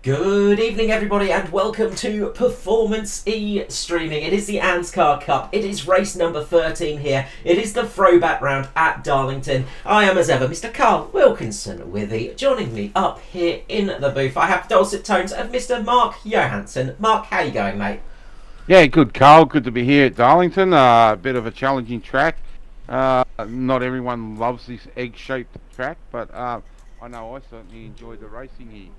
Good evening, everybody, and welcome to Performance E Streaming. It is the ANZCAR Cup. It is race number 13 here. It is the throwback round at Darlington. I am, as ever, Mr. Carl Wilkinson Withy. Joining me up here in the booth, I have dulcet tones of Mr. Mark Johansson. Mark, how you going, mate? Yeah, good, Carl. Good to be here at Darlington. A bit of a challenging track. Not everyone loves this egg-shaped track, but I know I certainly enjoyed the racing here.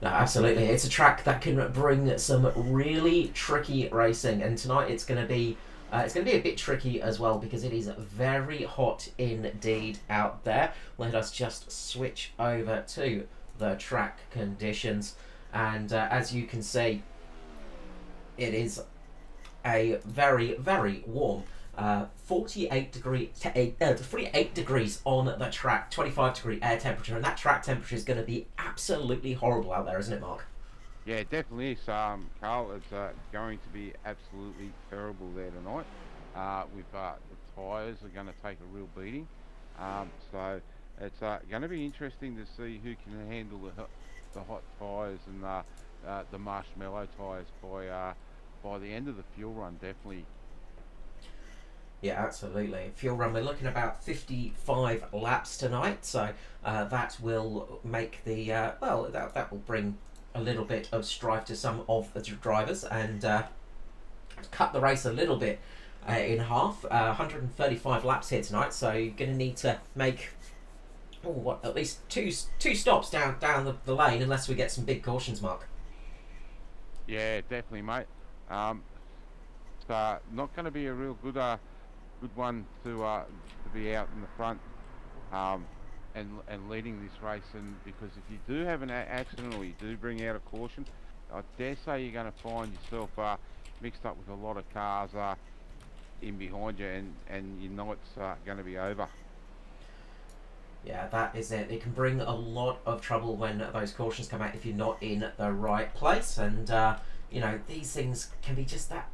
No, absolutely. It's a track that can bring some really tricky racing, and tonight it's going to be a bit tricky as well because it is very hot indeed out there. Let us just switch over to the track conditions, and as you can see, it is a very, very warm 48 degrees on the track, 25 degree air temperature, and that track temperature is going to be absolutely horrible out there, isn't it, Mark? Yeah, it definitely is, Carl. It's going to be absolutely terrible there tonight. The tyres are going to take a real beating. So it's going to be interesting to see who can handle the hot tyres and the marshmallow tyres by the end of the fuel run, definitely. Yeah, absolutely. Fuel run, we're looking about 55 laps tonight, so that will make the, that will bring a little bit of strife to some of the drivers and cut the race a little bit in half. 135 laps here tonight, so you're going to need to make at least two stops down the lane, unless we get some big cautions, Mark. Yeah, definitely, mate. It's not going to be a real good one to be out in the front and leading this race, and because if you do have an accident or you do bring out a caution, I dare say you're going to find yourself mixed up with a lot of cars in behind you, and you know it's going to be over. Yeah, that is it. It can bring a lot of trouble when those cautions come out if you're not in the right place, and these things can be just that.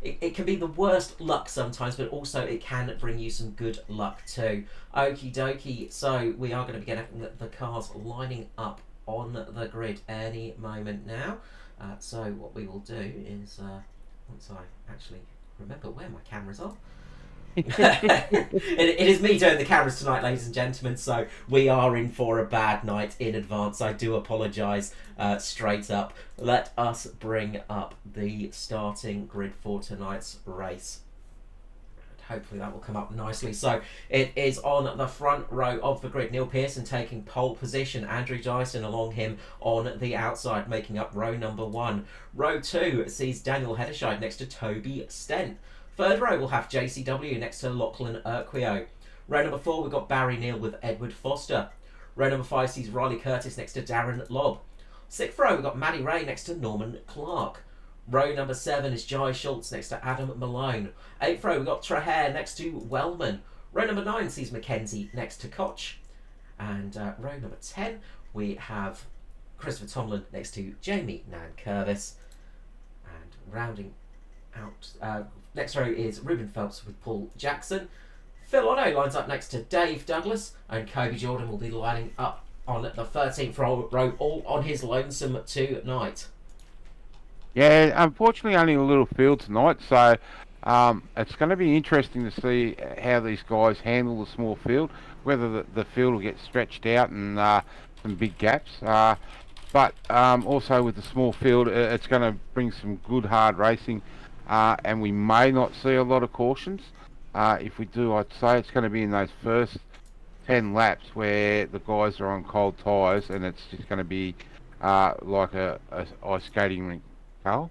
It can be the worst luck sometimes, but also it can bring you some good luck too. Okie dokie, so we are going to be getting the cars lining up on the grid any moment now. So what we will do is, once I actually remember where my cameras are, it is me doing the cameras tonight, ladies and gentlemen, so we are in for a bad night in advance. I do apologise straight up. Let us bring up the starting grid for tonight's race. Hopefully that will come up nicely. So it is on the front row of the grid. Neil Pearson taking pole position. Andrew Dyson along him on the outside, making up row number 1. Row 2 sees Daniel Hederscheid next to Toby Stent. Third row will have JCW next to Lachlan Urquio. Row number 4 we've got Barry Neal with Edward Foster. Row number 5 sees Riley Curtis next to Darren Lobb. 6th row we've got Maddie Ray next to Norman Clark. Row number 7 is Jai Schultz next to Adam Malone. 8th row we've got Trahair next to Wellman. Row number 9 sees Mackenzie next to Koch. And row number 10 we have Christopher Tomlin next to Jamie Nankervis. And rounding out, next row is Ruben Phelps with Paul Jackson. Phil Otto lines up next to Dave Douglas, and Kobe Jordan will be lining up on the 13th row, all on his lonesome tonight. Yeah, unfortunately only a little field tonight, so it's going to be interesting to see how these guys handle the small field, whether the field will get stretched out and some big gaps. But also with the small field, it's going to bring some good hard racing, and we may not see a lot of cautions. If we do, I'd say it's going to be in those first 10 laps where the guys are on cold tyres, and it's just going to be like a ice skating rink. Carl?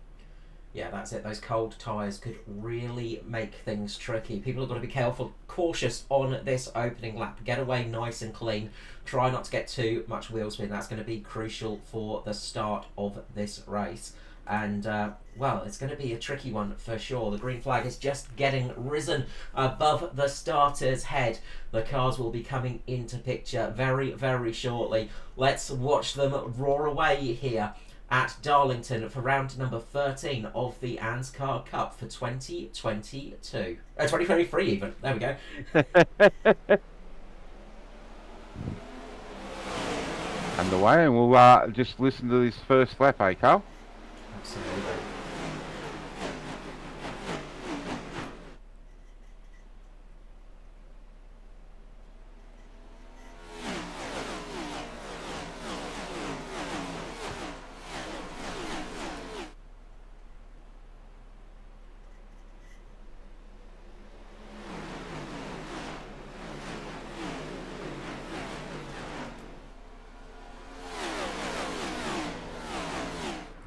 Yeah, that's it. Those cold tyres could really make things tricky. People have got to be cautious on this opening lap. Get away nice and clean. Try not to get too much wheel spin. That's going to be crucial for the start of this race. And, it's going to be a tricky one for sure. The green flag is just getting risen above the starter's head. The cars will be coming into picture very, very shortly. Let's watch them roar away here at Darlington for round number 13 of the ANZCAR Cup for 2022. 2023 even. There we go. underway, and we'll just listen to this first lap, Carl? Absolutely.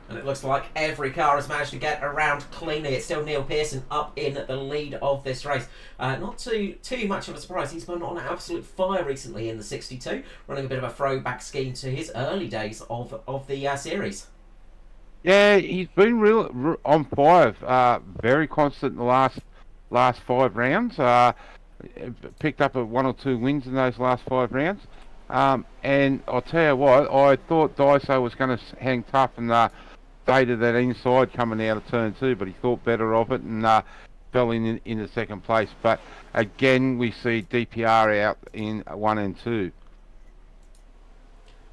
And it looks like every car has managed to get around cleanly. It's still Neil Pearson up in the lead of this race. Not too much of a surprise. He's been on absolute fire recently in the 62, running a bit of a throwback scheme to his early days of the series. Yeah, he's been real on fire. Very constant in the last 5 rounds. Picked up 1 or 2 wins in those last 5 rounds. And I'll tell you what, I thought Daiso was going to hang tough and stay to that inside coming out of turn 2, but he thought better of it and fell into second place. But again, we see DPR out in 1 and 2.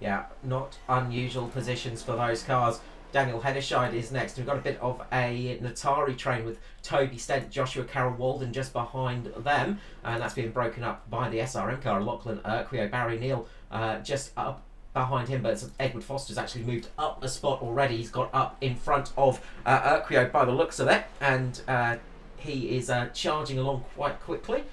Yeah, not unusual positions for those cars. Daniel Hedderscheid is next. We've got a bit of a Natari train with Toby Stent, Joshua Carroll Walden just behind them, and that's been broken up by the SRM car. Lachlan Urquio, Barry Neal just up behind him, but Edward Foster's actually moved up a spot already. He's got up in front of Urquio by the looks of it, and he is charging along quite quickly,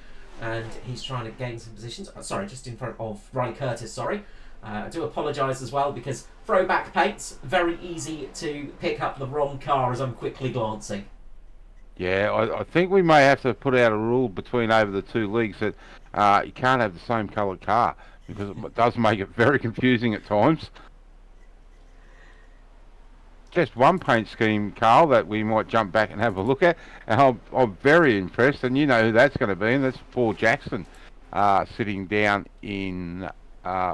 and he's trying to gain some positions. Sorry, just in front of Riley Curtis, sorry. I do apologise as well, because throwback paints, very easy to pick up the wrong car as I'm quickly glancing. Yeah, I think we may have to put out a rule between over the 2 leagues that you can't have the same coloured car, because it does make it very confusing at times. Just one paint scheme, Carl, that we might jump back and have a look at, and I'm very impressed, and you know who that's going to be, and that's Paul Jackson, sitting down in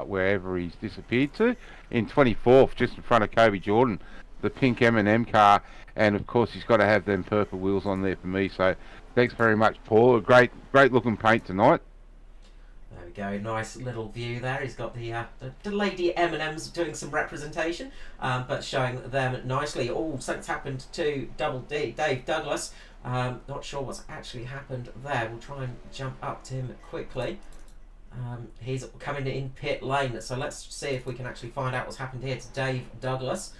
wherever he's disappeared to, in 24th, just in front of Kobe Jordan, the pink M&M car, and of course he's got to have them purple wheels on there for me. So thanks very much, Paul. A great looking paint tonight. There we go, nice little view there. He's got the lady M&Ms doing some representation, but showing them nicely. Oh, something's happened to Double D, Dave Douglas. Not sure what's actually happened there. We'll try and jump up to him quickly. He's coming in pit lane, so let's see if we can actually find out what's happened here to Dave Douglas.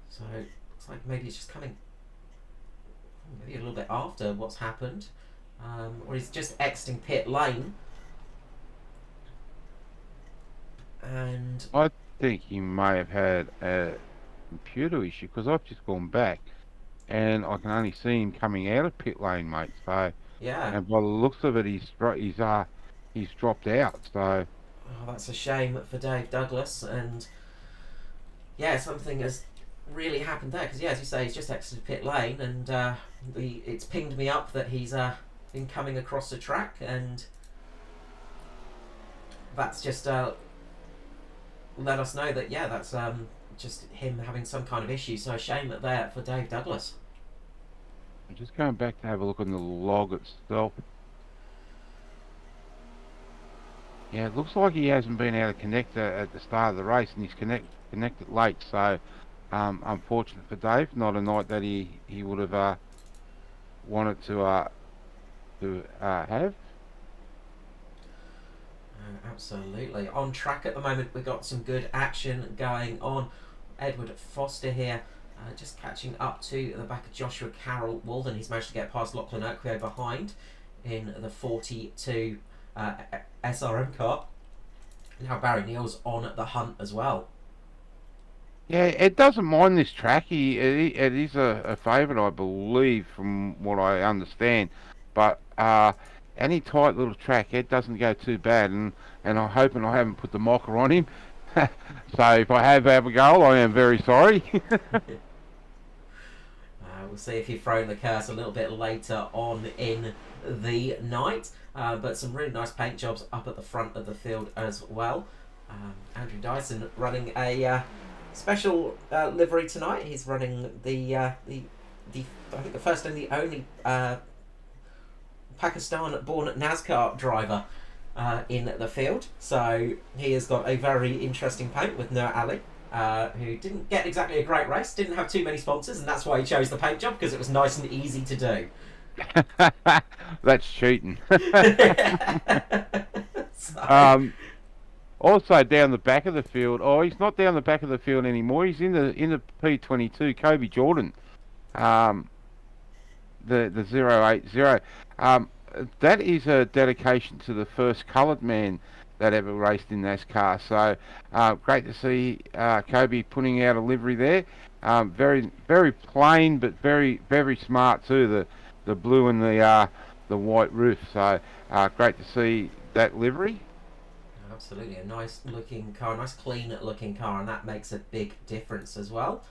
So looks like maybe he's just coming maybe a little bit after what's happened, or he's just exiting pit lane. And I think he may have had a computer issue, because I've just gone back and I can only see him coming out of pit lane, mate. So yeah, and by the looks of it, he's dropped out. So that's a shame for Dave Douglas. And yeah, something has really happened there, because yeah, as you say, he's just exited pit lane, and it's pinged me up that he's been coming across the track, and that's just let us know that yeah, that's just him having some kind of issue. So a shame there for Dave Douglas. I'm just going back to have a look on the log itself. Yeah, it looks like he hasn't been able to connect at the start of the race, and he's connected late. So unfortunate for Dave. Not a night that he would have wanted to have. Absolutely. On track at the moment, we've got some good action going on. Edward Foster here, just catching up to the back of Joshua Carroll Walden. He's managed to get past Lachlan Urquio behind in the 42 SRM car. Now Barry Neal's on the hunt as well. Yeah, it doesn't mind this track. It is a favourite, I believe, from what I understand. But any tight little track, it doesn't go too bad. And I'm hoping I haven't put the mocker on him. So if I have a go, I am very sorry. We'll see if you've thrown the curse a little bit later on in the night. But some really nice paint jobs up at the front of the field as well. Andrew Dyson running a special livery tonight. He's running the I think the first and the only Pakistan-born NASCAR driver in the field. So he has got a very interesting paint with Nur Ali, who didn't get exactly a great race, didn't have too many sponsors, and that's why he chose the paint job, because it was nice and easy to do. That's cheating. So, Also down the back of the field. Oh, he's not down the back of the field anymore. He's in the P22. Kobe Jordan, um, the 080. That is a dedication to the first coloured man that ever raced in NASCAR. So great to see Kobe putting out a livery there. Very very plain, but very very smart too. The blue and the white roof. So great to see that livery. absolutely, a nice looking car, nice clean looking car, and that makes a big difference as well.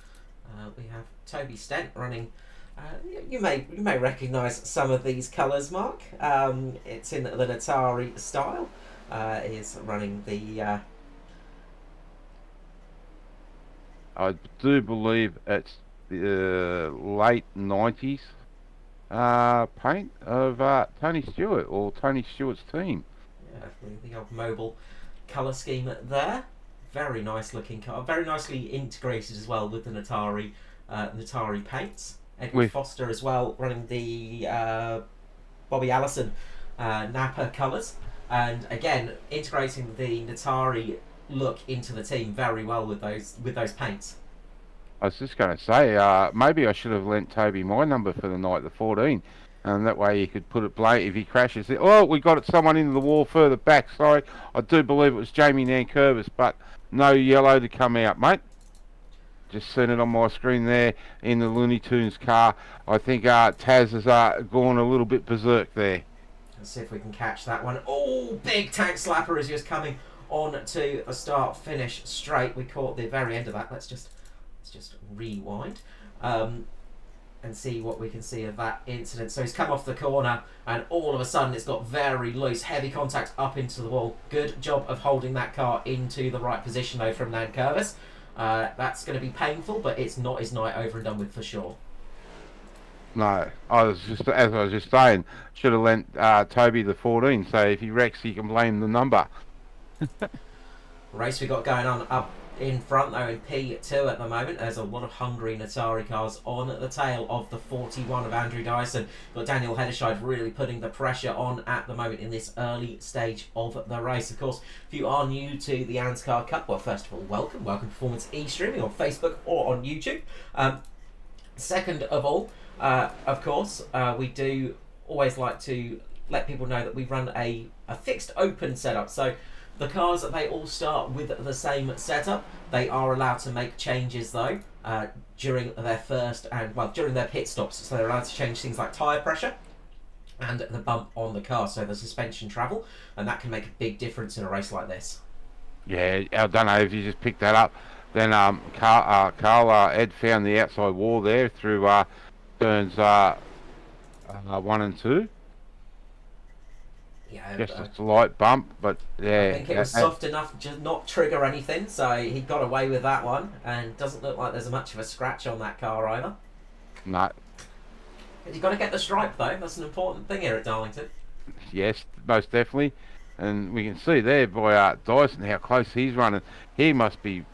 We have Toby Stent running. You may recognise some of these colours, Mark. It's in the Natari style. Is running the I do believe it's the late 90s paint of Tony Stewart or Tony Stewart's team. the old mobile colour scheme there. Very nice looking car. Very nicely integrated as well with the Natari paints. Edward With Foster as well running the Bobby Allison Napa colours, and again integrating the Natari look into the team very well with those paints. I was just going to say, maybe I should have lent Toby my number for the night, the 14, and that way he could put it blank if he crashes. Oh, we got someone into the wall further back. Sorry, I do believe it was Jamie Nankervis, but no yellow to come out, mate. Just seen it on my screen there in the Looney Tunes car. I think Taz has gone a little bit berserk there. Let's see if we can catch that one. Oh, big tank slapper is just coming on to the start finish straight. We caught the very end of that. Let's just rewind and see what we can see of that incident. So he's come off the corner and all of a sudden it's got very loose, heavy contact up into the wall. Good job of holding that car into the right position though from Nankervis. That's going to be painful, but it's not his night over and done with for sure. No, as I was just saying, should have lent Toby the 14. So if he wrecks, he can blame the number. Race we got going on up in front though in P2 at the moment. There's a lot of hungry Natari cars on the tail of the 41 of Andrew Dyson. Got Daniel Hederscheid really putting the pressure on at the moment in this early stage of the race. Of course, if you are new to the ANZCAR Cup, well, first of all, welcome to Performance E-streaming on Facebook or on YouTube. Second of all, of course, we do always like to let people know that we run a fixed open setup. So the cars, they all start with the same setup. They are allowed to make changes though during their pit stops. So they're allowed to change things like tyre pressure and the bump on the car, so the suspension travel, and that can make a big difference in a race like this. Yeah, I don't know if you just picked that up. Then Carl Ed found the outside wall there through turns 1 and 2. Yeah, just a slight bump, but yeah. I think it was soft enough to not trigger anything, so he got away with that one, and doesn't look like there's much of a scratch on that car either. No. But you've got to get the stripe though, that's an important thing here at Darlington. Yes, most definitely. And we can see there by Dyson how close he's running. He must be,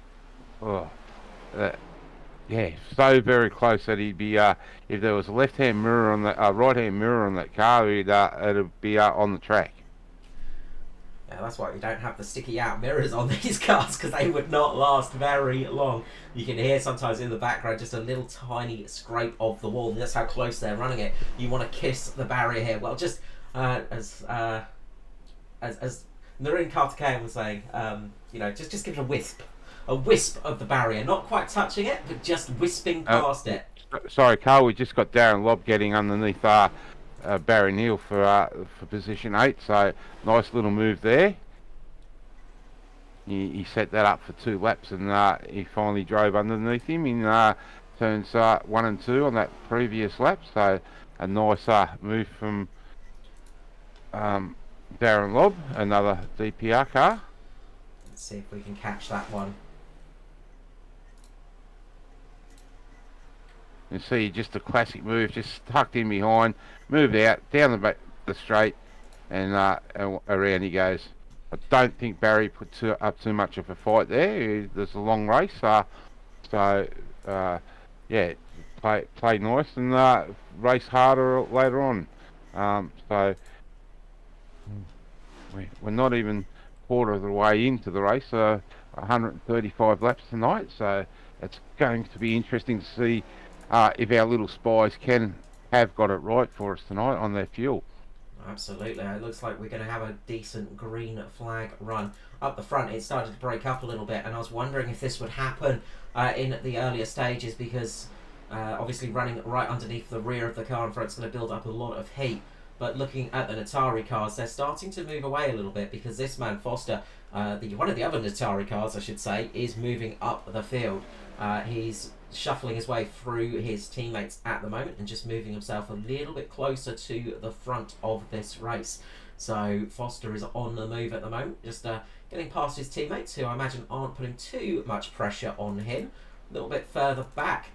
yeah, so very close that he'd be, if there was a left-hand mirror on that, right-hand mirror on that car, it'd be on the track. Yeah, that's why we don't have the sticky out mirrors on these cars, because they would not last very long. You can hear sometimes in the background just a little tiny scrape of the wall, and that's how close they're running it. You want to kiss the barrier here. Well, just as Noreen Kartikeyan was saying, just give it a wisp of the barrier, not quite touching it, but just wisping past it. Sorry, Carl, we just got Darren Lobb getting underneath Barry Neal for position 8, so nice little move there. He set that up for 2 laps, and he finally drove underneath him in turns 1 and 2 on that previous lap, so a nice move from Darren Lobb, another DPR car. Let's see if we can catch that one. You see just a classic move, just tucked in behind, moved out, down the straight, and around he goes. I don't think Barry put up too much of a fight there. There's a long race, so yeah, play nice and race harder later on. So we're not even quarter of the way into the race. 135 laps tonight, so it's going to be interesting to see if our little spies have got it right for us tonight on their fuel. Absolutely. It looks like we're going to have a decent green flag run. Up the front, it started to break up a little bit, and I was wondering if this would happen in the earlier stages because obviously running right underneath the rear of the car in front is going to build up a lot of heat. But looking at the Natari cars, they're starting to move away a little bit because this man, Foster, one of the other Natari cars, I should say, is moving up the field. He's shuffling his way through his teammates at the moment and just moving himself a little bit closer to the front of this race. So Foster is on the move at the moment, just getting past his teammates, who I imagine aren't putting too much pressure on him. A little bit further back,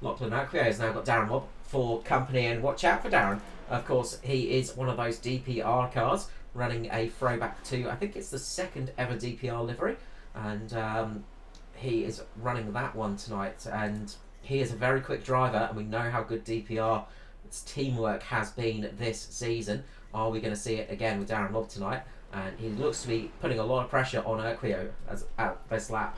Lachlan Oakwio has now got Darren Mobb for company, and watch out for Darren. Of course, he is one of those DPR cars running a throwback to, I think it's the second ever DPR livery, and he is running that one tonight, and he is a very quick driver, and we know how good DPR's teamwork has been this season. Are we going to see it again with Darren Mobb tonight? And he looks to be putting a lot of pressure on Oakwio at this lap.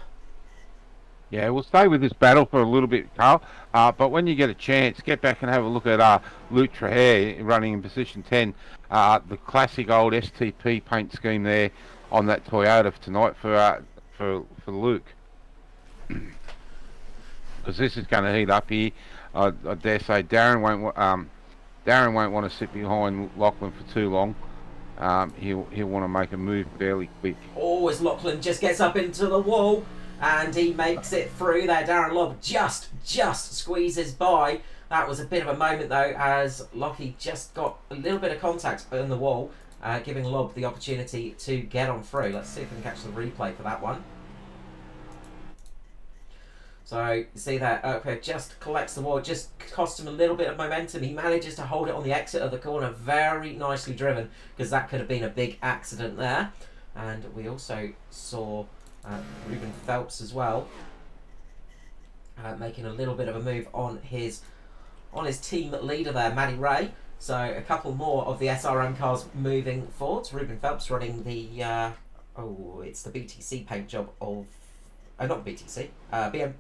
Yeah, we'll stay with this battle for a little bit, Carl. But when you get a chance, get back and have a look at Luke Traher running in position 10. The classic old STP paint scheme there on that Toyota for tonight for Luke. Because this is going to heat up here. I dare say Darren won't want to sit behind Lachlan for too long. He'll want to make a move fairly quick. Oh, as Lachlan just gets up into the wall. And he makes it through there. Darren Lobb just squeezes by. That was a bit of a moment though, as Lockie just got a little bit of contact on the wall, giving Lobb the opportunity to get on through. Let's see if we can catch the replay for that one. So you see that Urquhart just collects the wall, just costs him a little bit of momentum. He manages to hold it on the exit of the corner. Very nicely driven, because that could have been a big accident there. And we also saw Ruben Phelps as well, making a little bit of a move on his team leader there, Matty Ray. So a couple more of the SRM cars moving forwards. Ruben Phelps running the it's the BTC paint job of not BTC, BMW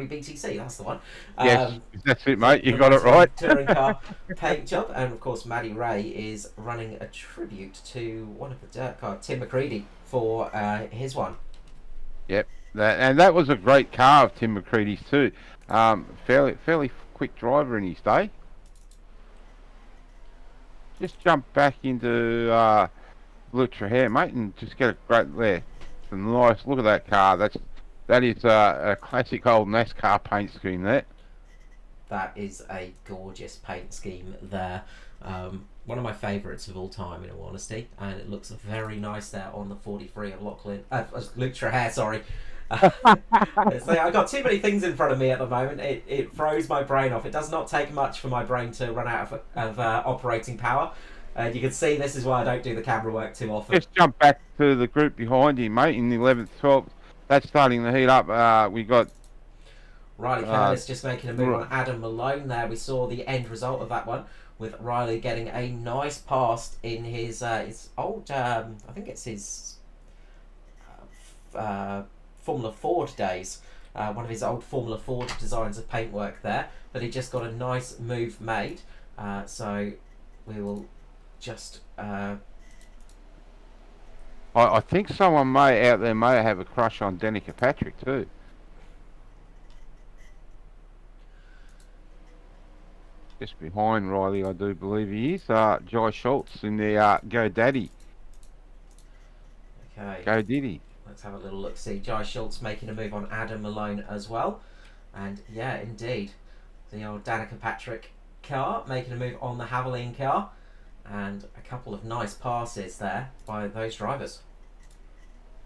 BTC. That's the one. Yes, that's it, mate. You got it right. Touring car paint job, and of course, Matty Ray is running a tribute to one of the dirt car, Tim McCready, for his one. Yep, that was a great car of Tim McCready's too. Fairly quick driver in his day. Just jump back into Luke Traher, mate, and just get a great there. It's a nice look at that car. That is a classic old NASCAR paint scheme there. That is a gorgeous paint scheme there. One of my favourites of all time, in all honesty, and it looks very nice there on the 43 of Luke Traher, sorry. So I've got too many things in front of me at the moment. It throws my brain off. It does not take much for my brain to run out of operating power. You can see this is why I don't do the camera work too often. Just jump back to the group behind him, mate, in the 11th, 12th. That's starting to heat up. We got Riley Curtis just making a move on Adam Malone there. We saw the end result of that one, with Riley getting a nice pass in his old, I think it's his Formula Ford days. One of his old Formula Ford designs of paintwork there. But he just got a nice move made. So we will just... I think someone out there may have a crush on Danica Patrick too. Just behind Riley, I do believe he is. Jai Schultz in the GoDaddy. Okay. GoDaddy. Let's have a little look. See, Jai Schultz making a move on Adam Malone as well. And yeah, indeed. The old Danica Patrick car making a move on the Haviland car. And a couple of nice passes there by those drivers.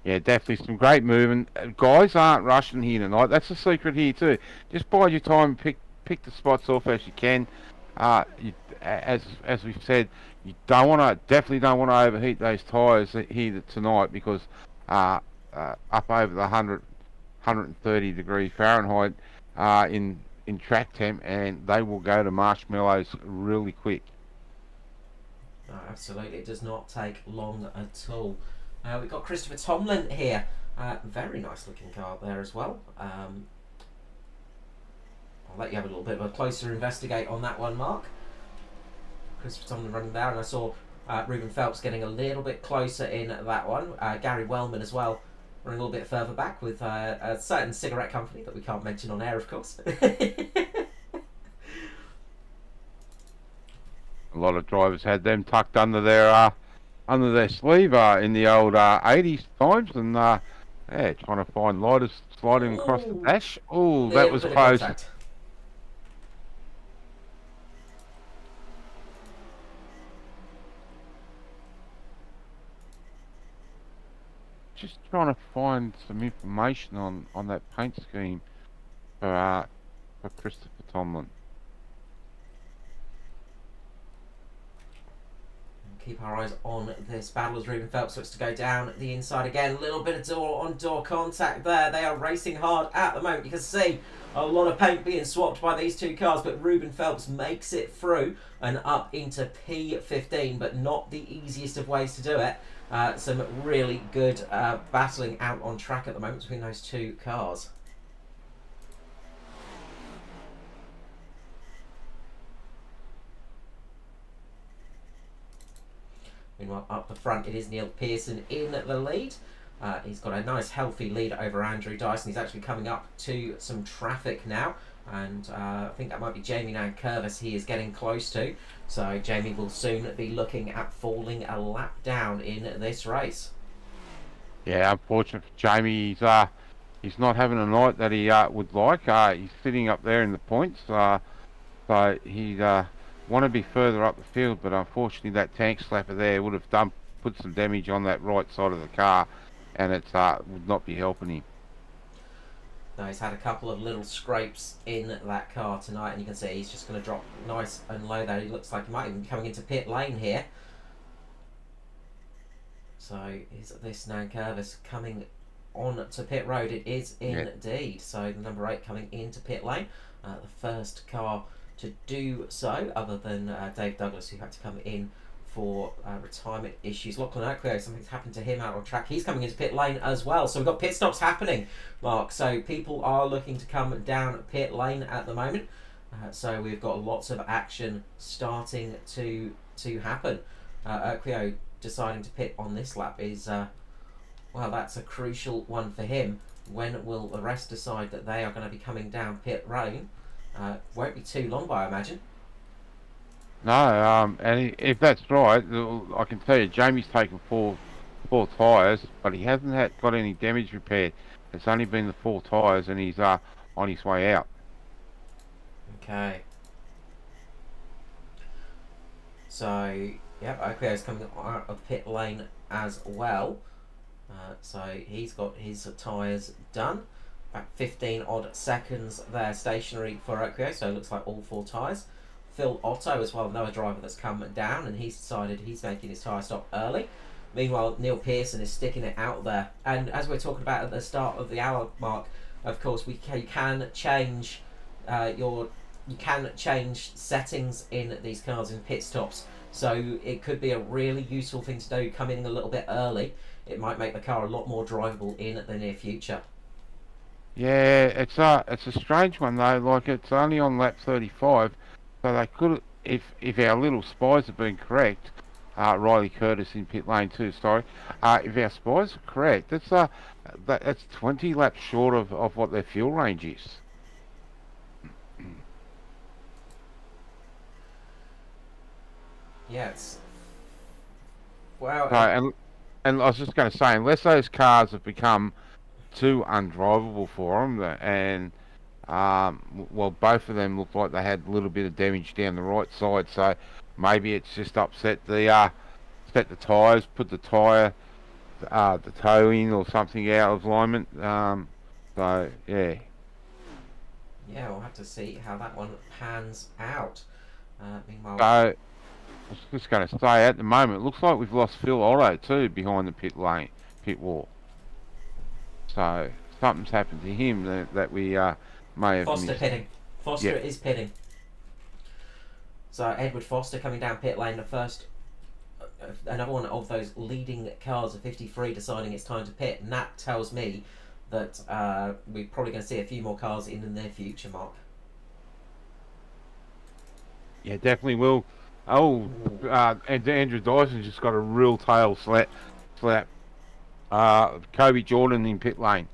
Yeah, definitely some great movement. Guys aren't rushing here tonight. That's the secret here too. Just bide your time, pick the spots off as you can. As we've said, you don't want to definitely don't want to overheat those tyres here tonight because uh, up over the 130 degrees Fahrenheit in track temp, and they will go to marshmallows really quick. No, absolutely. It does not take long at all. We've got Christopher Tomlin here. Very nice looking car there as well. I'll let you have a little bit of a closer investigate on that one, Mark. Christopher Tomlin running down, and I saw Ruben Phelps getting a little bit closer in that one. Gary Wellman as well, running a little bit further back with a certain cigarette company that we can't mention on air, of course. A lot of drivers had them tucked under their sleeve in the old 80s times, and yeah, trying to find lighters sliding across the dash. Oh, that was close. Just trying to find some information on that paint scheme for Christopher Tomlin. Keep our eyes on this battle as Ruben Phelps looks to go down the inside again. A little bit of door-on-door contact there. They are racing hard at the moment. You can see a lot of paint being swapped by these two cars, but Ruben Phelps makes it through and up into P15, but not the easiest of ways to do it. Some really good battling out on track at the moment between those two cars. Meanwhile, up the front, it is Neil Pearson in the lead. He's got a nice, healthy lead over Andrew Dyson. He's actually coming up to some traffic now. And I think that might be Jamie Nankervis he is getting close to. So Jamie will soon be looking at falling a lap down in this race. Yeah, unfortunate for Jamie. He's not having a night that he would like. He's sitting up there in the points. So he'd want to be further up the field, but unfortunately that tank slapper there would have put some damage on that right side of the car, and it would not be helping him. No, he's had a couple of little scrapes in that car tonight, and you can see he's just going to drop nice and low there. He looks like he might even be coming into pit lane here. So is this Nankervis coming on to pit road? It is indeed. So the number 8 coming into pit lane, the first car to do so, other than Dave Douglas, who had to come in for retirement issues. Lachlan Oakway, something's happened to him out on track. He's coming into pit lane as well. So we've got pit stops happening, Mark. So people are looking to come down pit lane at the moment. So we've got lots of action starting to happen. Oakway deciding to pit on this lap is, well, that's a crucial one for him. When will the rest decide that they are going to be coming down pit lane? Won't be too long, I imagine. No, and if that's right, I can tell you, Jamie's taken four tyres, but he hasn't got any damage repaired. It's only been the 4 tyres, and he's on his way out. Okay. So, yep, Oakway's coming out of pit lane as well. So he's got his tyres done. About 15 odd seconds there stationary for Oakway, so it looks like all 4 tyres. Phil Otto as well, another driver that's come down, and he's decided he's making his tyre stop early. Meanwhile, Neil Pearson is sticking it out there. And as we're talking about at the start of the hour, Mark, of course, you can change settings in these cars in pit stops. So it could be a really useful thing to do, come in a little bit early. It might make the car a lot more drivable in the near future. Yeah, it's a strange one though. Like, it's only on lap 35, so they could, if our little spies have been correct, Riley Curtis in pit lane 2. Sorry, if our spies are correct, that's 20 laps short of what their fuel range is. Yeah, it's well. And I was just going to say, unless those cars have become too undrivable for them, and well, both of them looked like they had a little bit of damage down the right side, so maybe it's just upset the tyres, put the toe in or something out of alignment. So yeah. Yeah, we'll have to see how that one pans out. Meanwhile, So I was just going to say, at the moment, it looks like we've lost Phil Otto too behind the pit wall. So something's happened to him that we may have Foster missed. pitting. Foster Yep. is pitting. So Edward Foster coming down pit lane, the first, another one of those leading cars of 53 deciding it's time to pit, and that tells me that we're probably going to see a few more cars in the near future, Mark. Yeah, definitely will. Oh, and Andrew Dyson just got a real tail slap. Kobe Jordan in pit lane.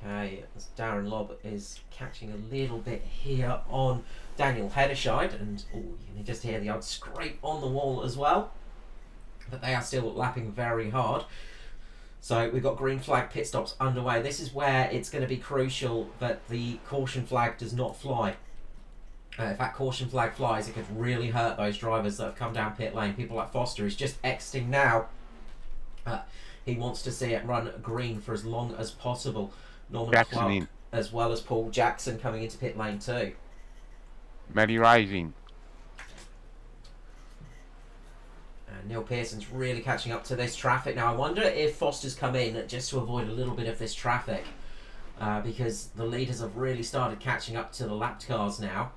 Okay, as Darren Lobb is catching a little bit here on Daniel Hederscheid, and you can just hear the odd scrape on the wall as well. But they are still lapping very hard. So we've got green flag pit stops underway. This is where it's going to be crucial that the caution flag does not fly. If that caution flag flies, it could really hurt those drivers that have come down pit lane. People like Foster is just exiting now. He wants to see it run green for as long as possible. Norman Jackson Clark, in. as well as Paul Jackson coming into pit lane too. Matty Ray's in. And Neil Pearson's really catching up to this traffic. Now I wonder if Foster's come in just to avoid a little bit of this traffic. Because the leaders have really started catching up to the lapped cars now.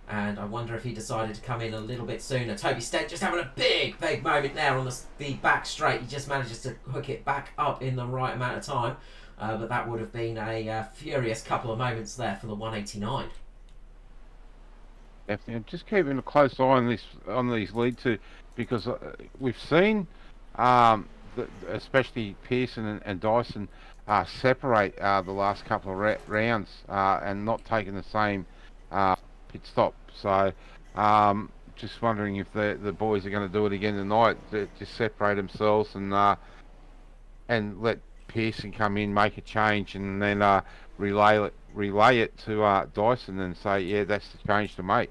And I wonder if he decided to come in a little bit sooner. Toby Stent just having a big moment there on the back straight. He just manages to hook it back up in the right amount of time. But that would have been a furious couple of moments there for the 189. Definitely. Just keeping a close eye on these lead two, because we've seen, especially Pearson and Dyson, separate the last couple of rounds and not taking the same pit stop. So just wondering if the boys are going to do it again tonight, just separate themselves and let Pearson come in, make a change, and then relay it to Dyson and say, yeah, that's the change to make.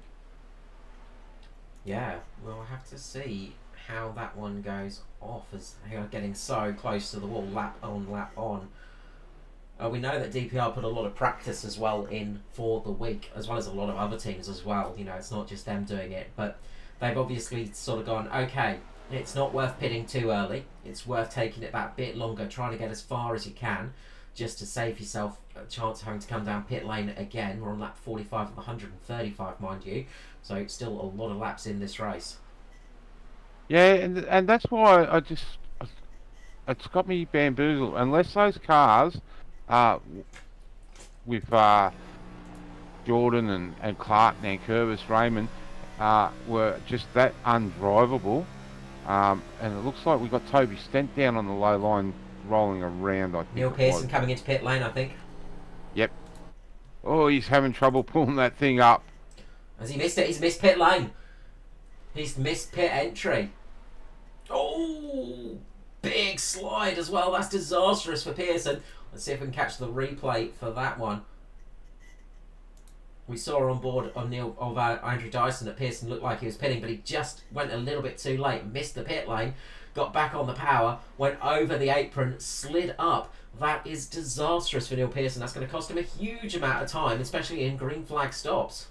Yeah, we'll have to see how that one goes off as they are getting so close to the wall, lap on, lap on. We know that DPR put a lot of practice as well in for the week, as well as a lot of other teams as well. You know, it's not just them doing it, but they've obviously sort of gone, okay, it's not worth pitting too early. It's worth taking it that bit longer, trying to get as far as you can, just to save yourself a chance of having to come down pit lane again. We're on lap 45 of 135, mind you, so still a lot of laps in this race. Yeah, and that's why it's got me bamboozled. Unless those cars with Jordan and Clark and Curvis Raymond were just that undrivable. And it looks like we've got Toby Stent down on the low line rolling around, I think. Neil Pearson coming into pit lane, I think. Yep. Oh, he's having trouble pulling that thing up. Has he missed it? He's missed pit lane. He's missed pit entry. Oh, big slide as well. That's disastrous for Pearson. Let's see if we can catch the replay for that one. We saw on board of Andrew Dyson that Pearson looked like he was pitting, but he just went a little bit too late, missed the pit lane, got back on the power, went over the apron, slid up. That is disastrous for Neil Pearson. That's going to cost him a huge amount of time, especially in green flag stops.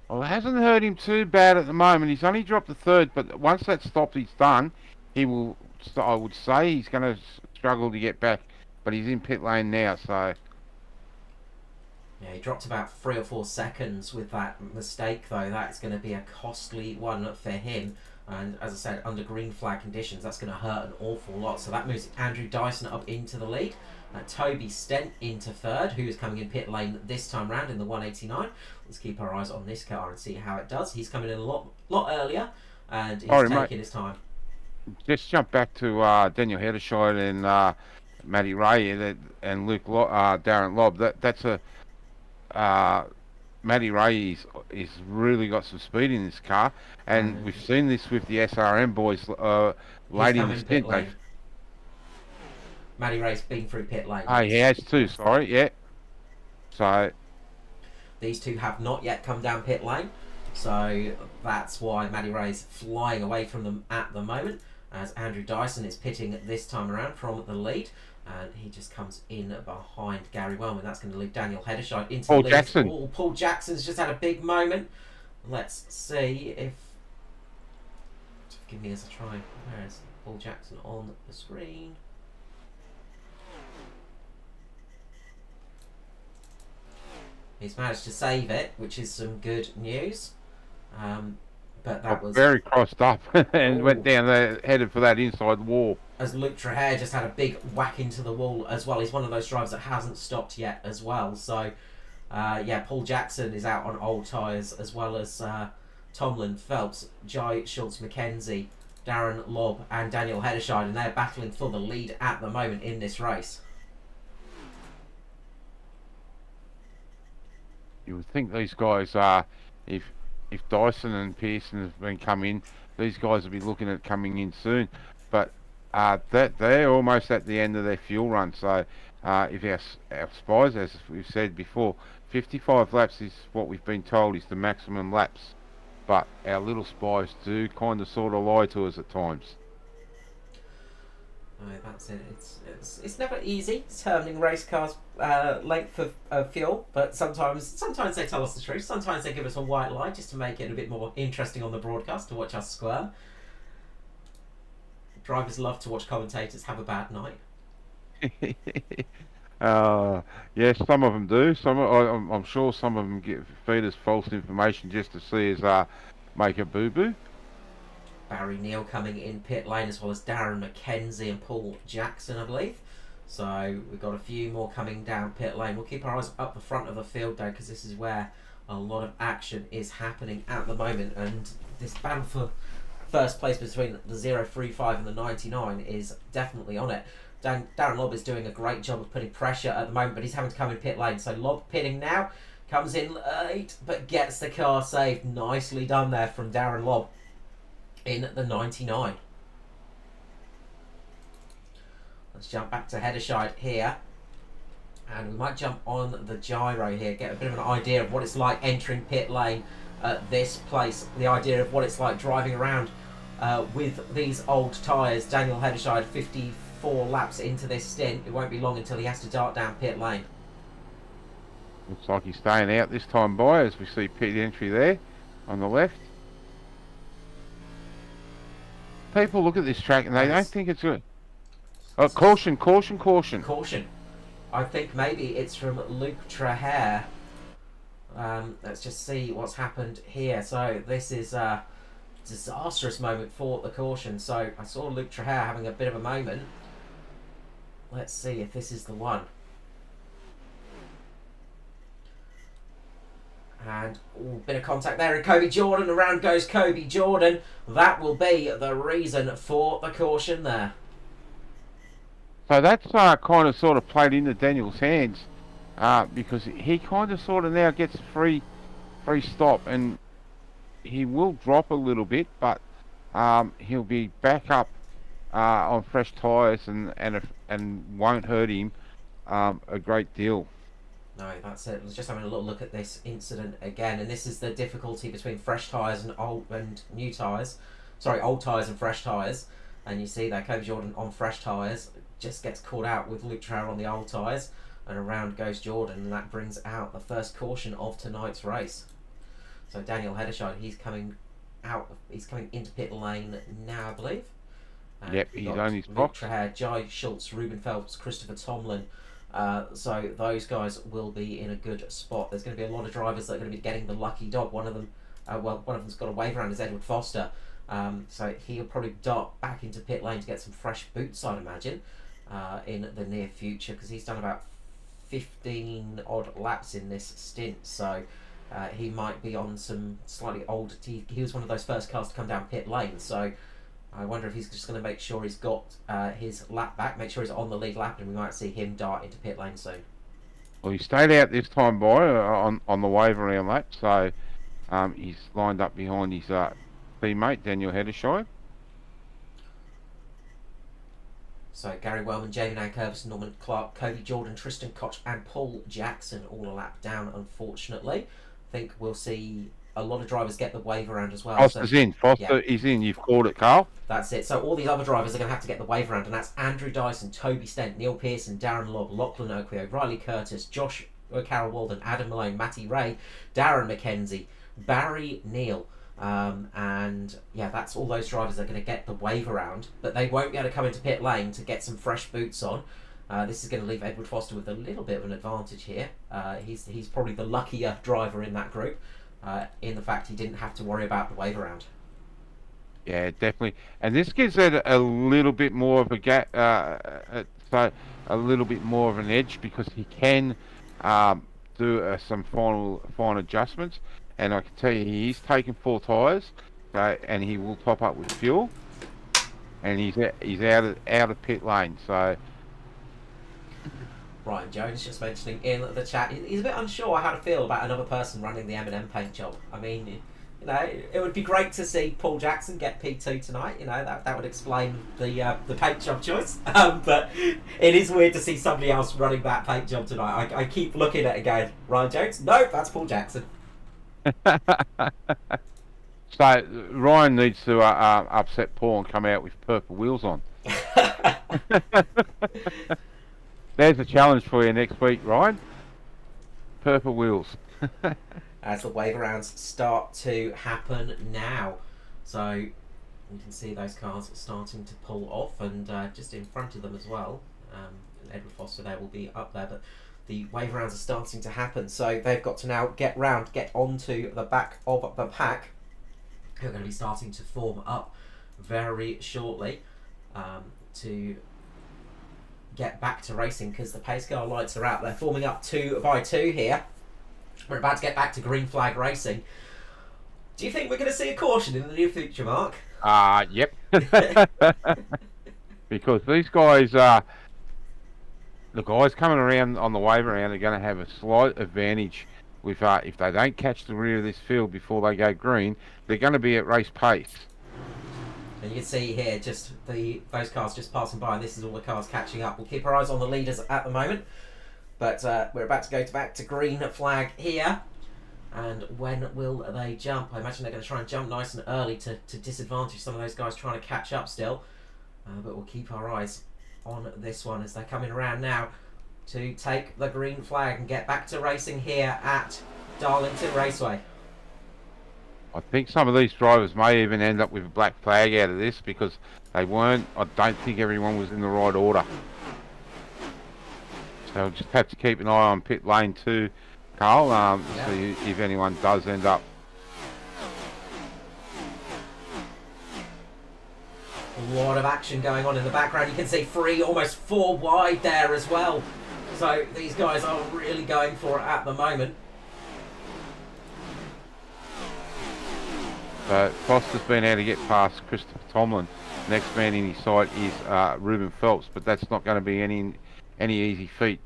Well, it hasn't hurt him too bad at the moment. He's only dropped the third, but once that stop he's done, he will, I would say, he's going to struggle to get back. But he's in pit lane now, so... Yeah, he dropped about 3 or 4 seconds with that mistake, though. That's going to be a costly one for him. And as I said, under green flag conditions, that's going to hurt an awful lot. So that moves Andrew Dyson up into the lead. Toby Stent into third, who is coming in pit lane this time round in the 189. Let's keep our eyes on this car and see how it does. He's coming in a lot earlier, and he's taking his time. Just jump back to Daniel Hederscheid and Matty Ray and Darren Lobb. That's a... Matty Ray is really got some speed in this car, and we've seen this with the SRM boys late in the stint. Matty Ray's been through pit lane. Oh, he has too, sorry, yeah. So these two have not yet come down pit lane, so that's why Matty Ray's flying away from them at the moment. as Andrew Dyson is pitting this time around from the lead. And he just comes in behind Gary Wellman. That's going to leave Daniel Hederscheid into Paul the lead. Jackson. Oh, Paul Jackson's just had a big moment. Let's see if... Give me as a try. Where is Paul Jackson on the screen? He's managed to save it, which is some good news. But that was very crossed up and went down there, headed for that inside wall. As Luke Trahere just had a big whack into the wall as well. He's one of those drivers that hasn't stopped yet as well. So, yeah, Paul Jackson is out on old tyres, as well as Tomlin, Phelps, Jai Schultz-McKenzie, Darren Lobb and Daniel Hederscheid, and they're battling for the lead at the moment in this race. You would think these guys are, if Dyson and Pearson have been come in, these guys will be looking at coming in soon. But that they're almost at the end of their fuel run. So if our spies, as we've said before, 55 laps is what we've been told is the maximum laps. But our little spies do kind of sort of lie to us at times. No, that's it. It's never easy determining race cars' length of fuel, but sometimes they tell us the truth. Sometimes they give us a white lie just to make it a bit more interesting on the broadcast to watch us squirm. Drivers love to watch commentators have a bad night. Yes, some of them do. I'm sure some of them feed us false information just to see us make a boo-boo. Barry Neal coming in pit lane, as well as Darren McKenzie and Paul Jackson, I believe. So we've got a few more coming down pit lane. We'll keep our eyes up the front of the field though, because this is where a lot of action is happening at the moment, and this battle for first place between the 035 and the 99 is definitely on it. Darren Lobb is doing a great job of putting pressure at the moment, but he's having to come in pit lane. So Lobb pitting now, comes in late, but gets the car saved. Nicely done there from Darren Lobb in the 99. Let's jump back to Hederscheid here, and we might jump on the gyro here, get a bit of an idea of what it's like entering pit lane at this place, the idea of what it's like driving around with these old tyres. Daniel Hederscheid 54 laps into this stint. It won't be long until he has to dart down pit lane. Looks like he's staying out this time, by as we see pit entry there on the left. People look at this track and they don't think it's good. Oh, caution. Caution. I think maybe it's from Luke Trahere. Let's just see what's happened here. So this is a disastrous moment for the caution. So I saw Luke Trahere having a bit of a moment. Let's see if this is the one. And bit of contact there, and Kobe Jordan, around goes Kobe Jordan. That will be the reason for the caution there. So that's kind of sort of played into Daniel's hands, because he kind of sort of now gets free stop, and he will drop a little bit, but he'll be back up on fresh tyres and won't hurt him a great deal. No, that's it. I was just having a little look at this incident again, and this is the difficulty between fresh tyres and old tyres. Sorry, old tyres and fresh tyres. And you see that Kobe Jordan on fresh tyres just gets caught out with Luke Trahere on the old tyres, and around goes Jordan, and that brings out the first caution of tonight's race. So Daniel Hederscheid, he's coming into pit lane now, I believe. And yep, he's on his Luke box. Trahere, Jai Schultz, Ruben Phelps, Christopher Tomlin. So those guys will be in a good spot. There's going to be a lot of drivers that are going to be getting the lucky dog. One of them's got a wave around, is Edward Foster. So he'll probably dart back into pit lane to get some fresh boots, I'd imagine, in the near future, because he's done about 15 odd laps in this stint. So he might be on some slightly old. He was one of those first cars to come down pit lane. So I wonder if he's just going to make sure he's got his lap back, make sure he's on the lead lap, and we might see him dart into pit lane soon. Well, he stayed out this time, boy, on the wave around lap, so he's lined up behind his teammate, Daniel Hederscheid. So Gary Wellman, Jamie Nankervis, Norman Clark, Kobe Jordan, Tristan Koch and Paul Jackson all a lap down, unfortunately. I think we'll see a lot of drivers get the wave around as well. So Foster's in. yeah, Foster is in. You've called it, Carl. that's it. So all these other drivers are going to have to get the wave around, and that's Andrew Dyson, Toby Stent, Neil Pearson, Darren Lobb, Lachlan Oakley, Riley Curtis, Josh Carroll Walden, Adam Malone, Matty Ray, Darren McKenzie, Barry Neal. And yeah, that's all those drivers that are going to get the wave around, but they won't be able to come into pit lane to get some fresh boots on. This is going to leave Edward Foster with a little bit of an advantage here. He's probably the luckier driver in that group, in the fact he didn't have to worry about the wave around. Yeah, definitely. And this gives it a little bit more of a gap, so a little bit more of an edge, because he can do some fine adjustments. And I can tell you, he's taken 4 tyres, and he will top up with fuel. And he's out of pit lane. So Ryan Jones just mentioning in the chat, he's a bit unsure how to feel about another person running the M&M paint job. I mean, you know, it would be great to see Paul Jackson get P2 tonight. You know, that would explain the paint job choice. But it is weird to see somebody else running that paint job tonight. I keep looking at it going, Ryan Jones? Nope, that's Paul Jackson. So Ryan needs to upset Paul and come out with purple wheels on. There's a challenge for you next week, Ryan. Purple wheels. As the wave arounds start to happen now. So you can see those cars starting to pull off, and just in front of them as well. Edward Foster there will be up there, but the wave rounds are starting to happen. So they've got to now get onto the back of the pack, who are going to be starting to form up very shortly to get back to racing, because the pace car lights are out. They're forming up 2 by 2 here. We're about to get back to green flag racing. Do you think we're going to see a caution in the near future, Mark? Yep. Because these guys, the guys coming around on the wave around are going to have a slight advantage with if they don't catch the rear of this field before they go green, they're going to be at race pace. And you can see here just those cars just passing by, and this is all the cars catching up. We'll keep our eyes on the leaders at the moment, but we're about to go back to green flag here. And when will they jump? I imagine they're going to try and jump nice and early to disadvantage some of those guys trying to catch up still. But we'll keep our eyes on this one as they're coming around now to take the green flag and get back to racing here at Darlington Raceway. I think some of these drivers may even end up with a black flag out of this, because they weren't. I don't think everyone was in the right order. So we'll just have to keep an eye on pit lane 2, Carl, see if anyone does end up. A lot of action going on in the background. You can see 3, almost 4 wide there as well. So these guys are really going for it at the moment. So Foster's been able to get past Christopher Tomlin. Next man in his sight is Ruben Phelps, but that's not going to be any easy feat.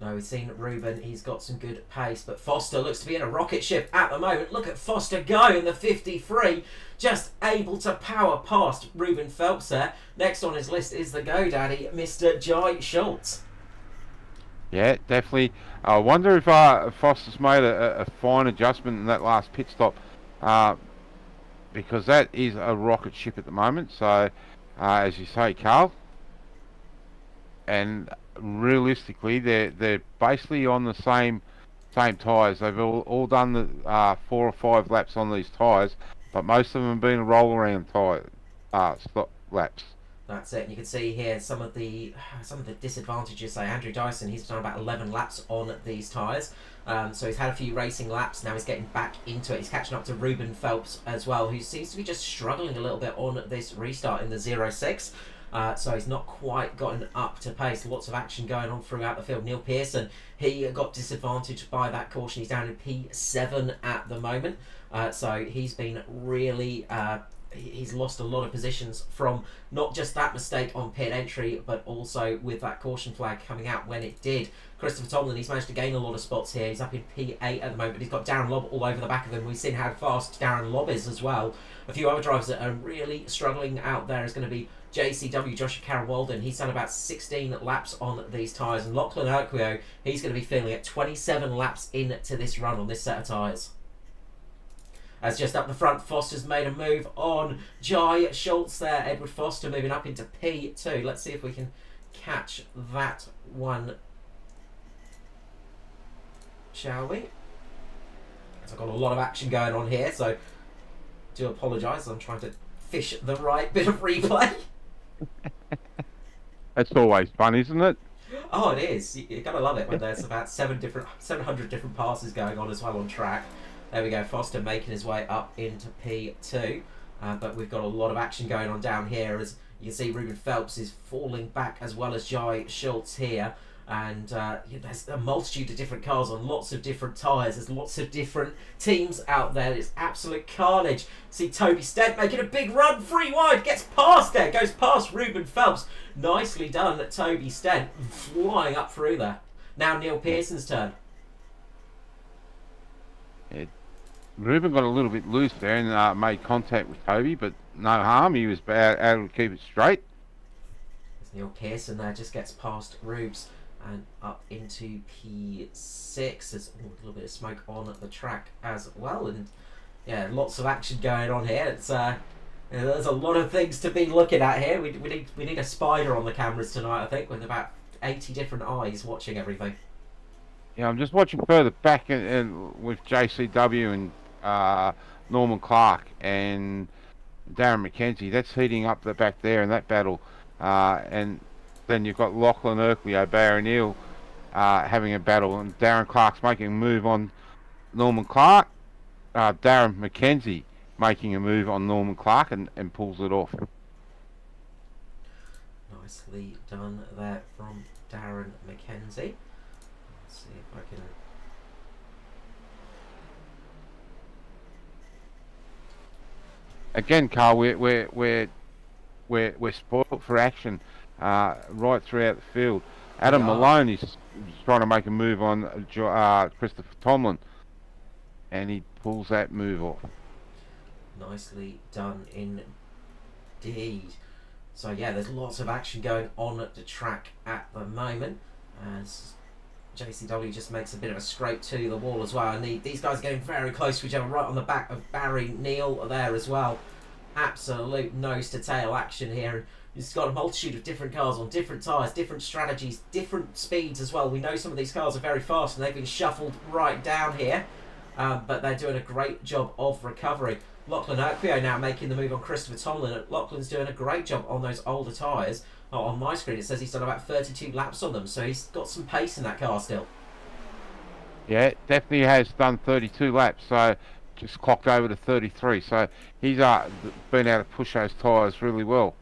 No, we've seen Ruben, he's got some good pace, but Foster looks to be in a rocket ship at the moment. Look at Foster go in the 53, just able to power past Ruben Phelps there. Next on his list is the GoDaddy, Mr. Jai Schultz. Yeah, definitely. I wonder if Foster's made a fine adjustment in that last pit stop, because that is a rocket ship at the moment. So, as you say, Carl, and realistically, they're basically on the same tyres. They've all done the 4 or 5 laps on these tyres, but most of them have been roll around stop laps. That's it. And you can see here some of the disadvantages. Say Andrew Dyson, he's done about 11 laps on these tyres. So he's had a few racing laps. Now he's getting back into it. He's catching up to Ruben Phelps as well, who seems to be just struggling a little bit on this restart in the 06. So he's not quite gotten up to pace. Lots of action going on throughout the field. Neil Pearson, he got disadvantaged by that caution. He's down in P7 at the moment. So he's been really... he's lost a lot of positions from not just that mistake on pit entry, but also with that caution flag coming out when it did. Christopher Tomlin, he's managed to gain a lot of spots here. He's up in P8 at the moment. He's got Darren Lobb all over the back of him. We've seen how fast Darren Lobb is as well. A few other drivers that are really struggling out there is going to be JCW, Joshua Carroll-Walden, he's done about 16 laps on these tyres. And Lachlan Urquio, he's going to be feeling it 27 laps into this run on this set of tyres. As just up the front, Foster's made a move on Jai Schultz there. Edward Foster moving up into P2. Let's see if we can catch that one, shall we? I've got a lot of action going on here, so do apologise. I'm trying to fish the right bit of replay. That's always fun, isn't it? Oh, it is. You gotta love it when there's about 700 different passes going on as well on track. There we go. Foster making his way up into P2, but we've got a lot of action going on down here. As you can see, Ruben Phelps is falling back as well as Jai Schultz here. And there's a multitude of different cars on lots of different tyres. There's lots of different teams out there. It's absolute carnage. See Toby Stent making a big run, free wide, gets past there, goes past Ruben Phelps. Nicely done at Toby Stent, flying up through there. Now Neil Pearson's turn. Ruben got a little bit loose there and made contact with Toby, but no harm. He was able to keep it straight. As Neil Pearson there just gets past Rubes and up into P6. There's a little bit of smoke on the track as well, and yeah, lots of action going on here. It's there's a lot of things to be looking at here. We need a spider on the cameras tonight, I think, with about 80 different eyes watching everything. Yeah, I'm just watching further back and with JCW and Norman Clark and Darren McKenzie. That's heating up the back there in that battle, and then you've got Lachlan Urquio, Barry Neal having a battle, and Darren Clark's making a move on Norman Clark. Darren McKenzie making a move on Norman Clark and pulls it off. Nicely done there from Darren McKenzie. Let's see if I can. Again, Carl, we're spoiled for action right throughout the field. Adam Malone is trying to make a move on Christopher Tomlin, and he pulls that move off. Nicely done indeed. So yeah, there's lots of action going on at the track at the moment, as JCW just makes a bit of a scrape to the wall as well. And these guys are getting very close to each other, right on the back of Barry Neal there as well. Absolute nose to tail action here. And it's got a multitude of different cars on different tyres, different strategies, different speeds as well. We know some of these cars are very fast and they've been shuffled right down here, but they're doing a great job of recovery. Lachlan Urquio now making the move on Christopher Tomlin. Lachlan's doing a great job on those older tyres. Oh, on my screen it says he's done about 32 laps on them, so he's got some pace in that car still. Yeah, definitely has done 32 laps, so just clocked over to 33. So he's been able to push those tyres really well.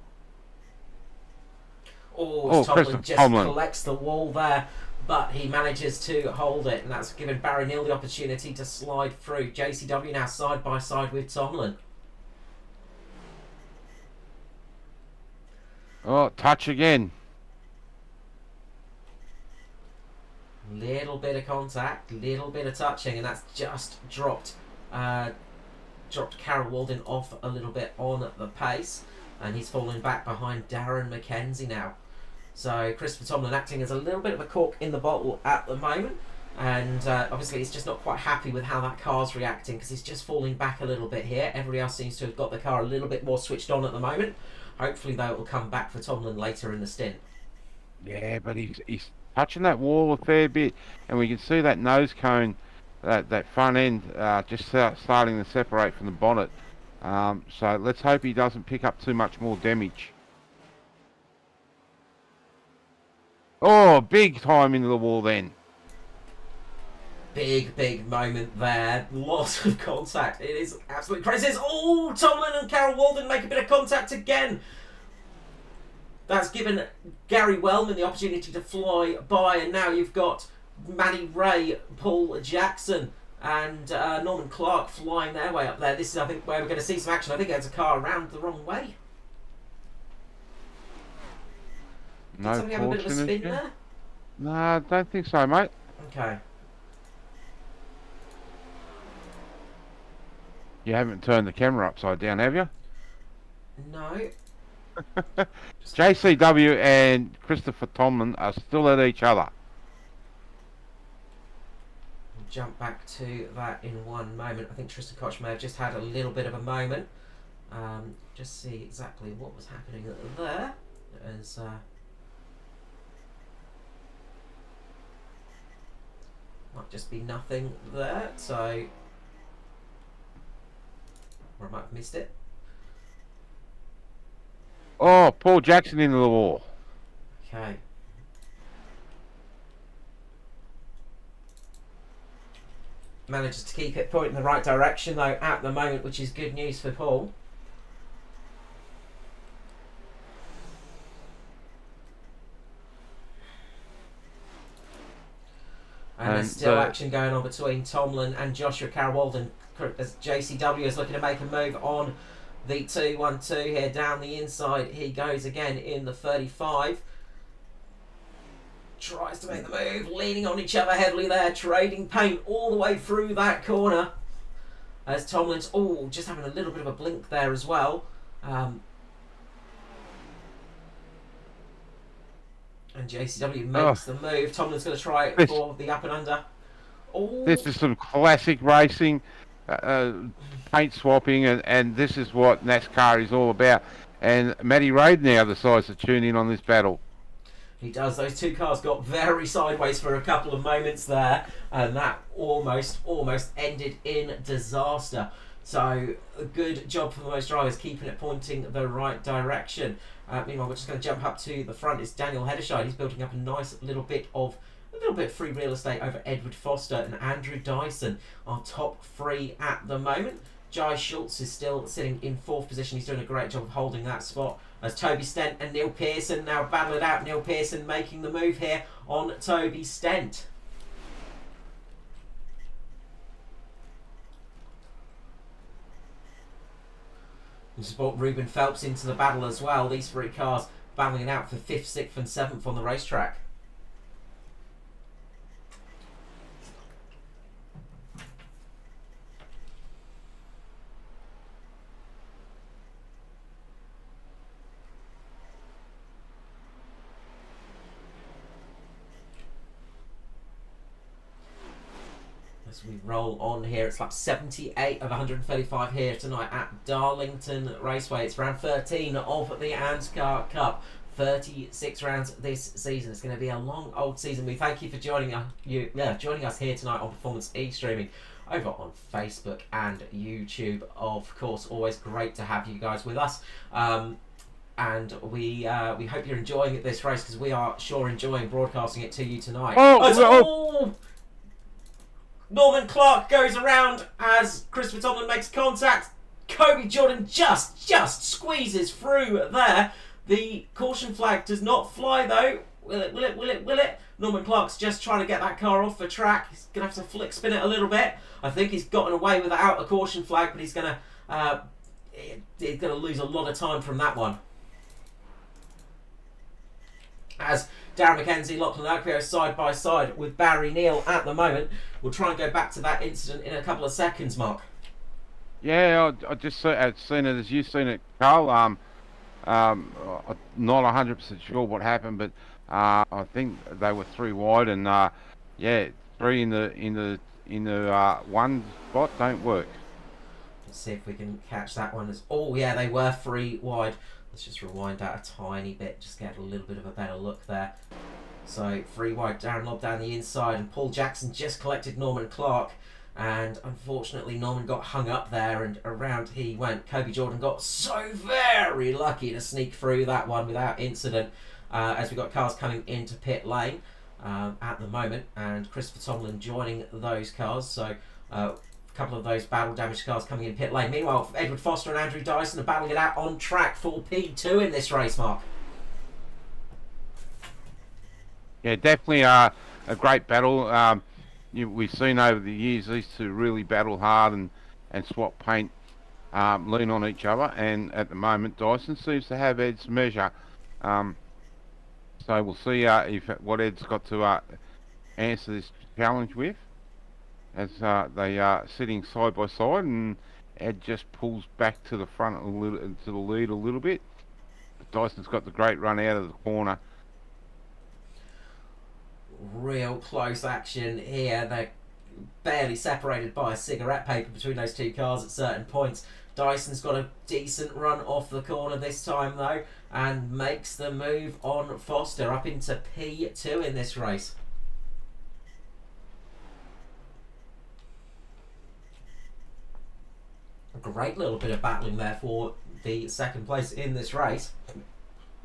Tomlin just collects the wall there, but he manages to hold it, and that's given Barry Neal the opportunity to slide through. JCW now side by side with Tomlin. Oh, touch again. Little bit of contact, little bit of touching, and that's just dropped Carroll-Walden off a little bit on the pace, and he's falling back behind Darren McKenzie now. So Christopher Tomlin acting as a little bit of a cork in the bottle at the moment, and obviously he's just not quite happy with how that car's reacting, because he's just falling back a little bit here. Everybody else seems to have got the car a little bit more switched on at the moment. Hopefully though it will come back for Tomlin later in the stint. Yeah, but he's touching that wall a fair bit, and we can see that nose cone, that front end just starting to separate from the bonnet. So let's hope he doesn't pick up too much more damage. Oh, big time into the wall then. Big moment there. Lots of contact. It is absolutely crazy. Oh, Tomlin and Carroll-Walden make a bit of contact again. That's given Gary Wellman the opportunity to fly by, and now you've got Matty Ray, Paul Jackson, and Norman Clark flying their way up there. This is, I think, where we're going to see some action. I think there's a car around the wrong way. Did somebody have a bit of a spin there? No, I don't think so, mate. Okay. You haven't turned the camera upside down, have you? No. JCW and Christopher Tomlin are still at each other. We'll jump back to that in one moment. I think Tristan Koch may have just had a little bit of a moment. Just see exactly what was happening there. As might just be nothing there, so or I might have missed it. Oh, Paul Jackson into the wall. Okay. Manages to keep it pointing in the right direction though at the moment, which is good news for Paul. And there's still action going on between Tomlin and Joshua Carroll-Walden as JCW is looking to make a move on the 2-1-2 here down the inside. He goes again in the 35. Tries to make the move, leaning on each other heavily there, trading paint all the way through that corner. As Tomlin's, just having a little bit of a blink there as well. And JCW makes the move. Tomlin's going to try it for the up and under. This is some classic racing, paint swapping, and this is what NASCAR is all about. And Matty Raid now decides to tune in on this battle. He does. Those two cars got very sideways for a couple of moments there, and that almost ended in disaster. So a good job from those drivers, keeping it pointing the right direction. Meanwhile, we're just going to jump up to the front. It's Daniel Hederscheid. He's building up a nice little bit free real estate over Edward Foster and Andrew Dyson, our top three at the moment. Jai Schultz is still sitting in 4th position. He's doing a great job of holding that spot. As Toby Stent and Neil Pearson now battle it out. Neil Pearson making the move here on Toby Stent. We support Ruben Phelps into the battle as well. These three cars battling it out for 5th, 6th and 7th on the racetrack. As we roll on here, it's lap 78 of 135 here tonight at Darlington Raceway. It's round 13 of the ANZCAR Cup. 36 rounds this season. It's going to be a long old season. We thank you for joining us here tonight on Performance E-Streaming over on Facebook and YouTube. Of course, always great to have you guys with us. And we hope you're enjoying this race, because we are sure enjoying broadcasting it to you tonight. Norman Clark goes around as Christopher Tomlin makes contact. Kobe Jordan just squeezes through there. The caution flag does not fly though. Will it? Norman Clark's just trying to get that car off the track. He's going to have to flick spin it a little bit. I think he's gotten away without a caution flag, but he's going to lose a lot of time from that one. As Darren McKenzie, Lachlan Oakville side by side with Barry Neal at the moment. We'll try and go back to that incident in a couple of seconds, Mark. Yeah, I just I've seen it as you've seen it, Carl. I'm not 100% sure what happened, but I think they were 3 wide, and 3 in the one spot don't work. Let's see if we can catch that one. They were 3 wide. Let's just rewind that a tiny bit, just get a little bit of a better look there. So 3 wide, Darren Lobb down the inside, and Paul Jackson just collected Norman Clark, and unfortunately Norman got hung up there and around he went. Kobe Jordan got so very lucky to sneak through that one without incident, as we got cars coming into pit lane at the moment, and Christopher Tomlin joining those cars. So a couple of those battle damaged cars coming in pit lane. Meanwhile, Edward Foster and Andrew Dyson are battling it out on track for P2 in this race, Mark. Yeah, definitely a great battle. We've seen over the years these two really battle hard and swap paint, lean on each other, and at the moment Dyson seems to have Ed's measure. So we'll see what Ed's got to answer this challenge with, as they are sitting side by side, and Ed just pulls back to the front to the lead a little bit. Dyson's got the great run out of the corner. Real close action here. They're barely separated by a cigarette paper between those two cars at certain points. Dyson's got a decent run off the corner this time though, and makes the move on Foster up into P2 in this race. A great little bit of battling there for the second place in this race.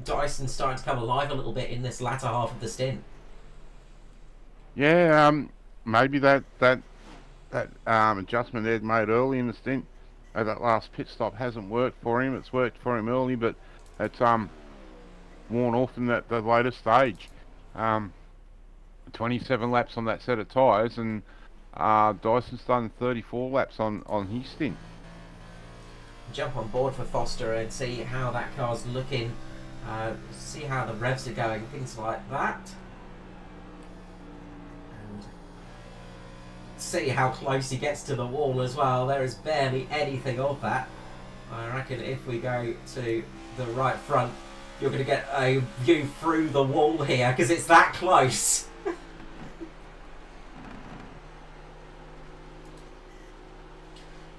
Dyson's starting to come alive a little bit in this latter half of the stint. Yeah, maybe that adjustment Ed made early in the stint, that last pit stop hasn't worked for him. It's worked for him early, but it's worn off in the later stage. 27 laps on that set of tyres, and Dyson's done 34 laps on his stint. Jump on board for Foster and see how that car's looking, see how the revs are going, things like that. And see how close he gets to the wall as well. There is barely anything of that. I reckon if we go to the right front, you're going to get a view through the wall here because it's that close.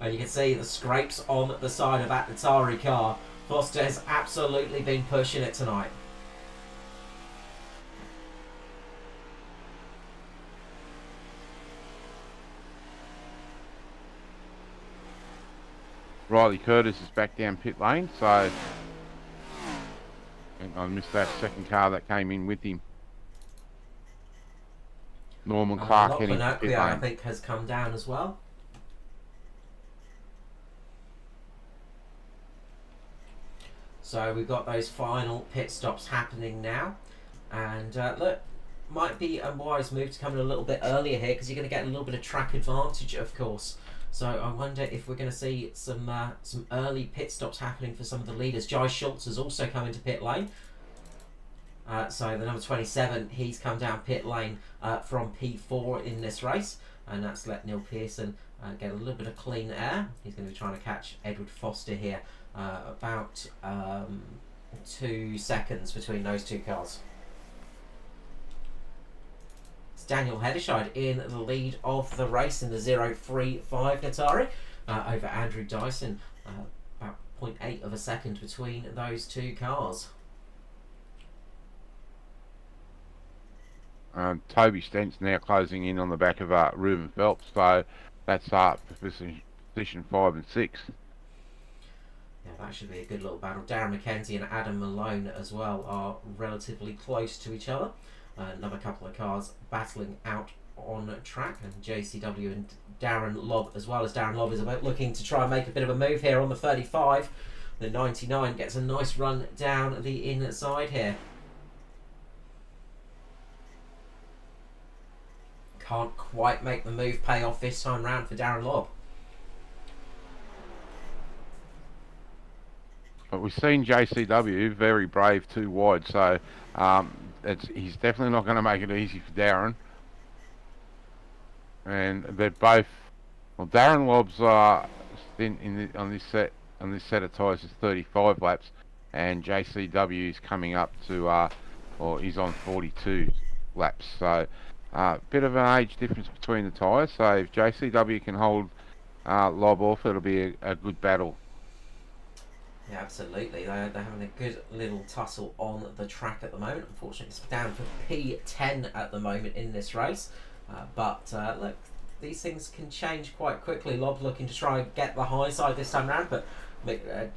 And you can see the scrapes on the side of that Atari car. Foster has absolutely been pushing it tonight. Riley Curtis is back down pit lane, so and I missed that second car that came in with him. Norman Clark heading to pit lane. I think has come down as well. So we've got those final pit stops happening now, and look, might be a wise move to come in a little bit earlier here because you're going to get a little bit of track advantage, of course. So I wonder if we're going to see some early pit stops happening for some of the leaders. Jai Schultz has also come into pit lane. So the number 27, he's come down pit lane from P4 in this race, and that's let Neil Pearson get a little bit of clean air. He's going to be trying to catch Edward Foster here. About 2 seconds between those two cars. It's Daniel Hederscheid in the lead of the race in the 0.35 Natari over Andrew Dyson. About 0.8 of a second between those two cars. Toby Stent's now closing in on the back of Ruben Phelps, so that's position 5 and 6. Yeah, that should be a good little battle. Darren McKenzie and Adam Malone as well are relatively close to each other. Another couple of cars battling out on track, and JCW and Darren Lobb as well, as Darren Lobb is about looking to try and make a bit of a move here on the 35. The 99 gets a nice run down the inside here. Can't quite make the move pay off this time round for Darren Lobb. But we've seen JCW very brave 2 wide, so he's definitely not going to make it easy for Darren. And they're both, well, Darren Lobb's on this set of tyres is 35 laps, and JCW is coming up to, or he's on 42 laps. So bit of an age difference between the tyres. So if JCW can hold Lobb off, it'll be a good battle. Yeah, absolutely. They're having a good little tussle on the track at the moment. Unfortunately, it's down for P10 at the moment in this race. But look, these things can change quite quickly. Lobb looking to try and get the high side this time round, but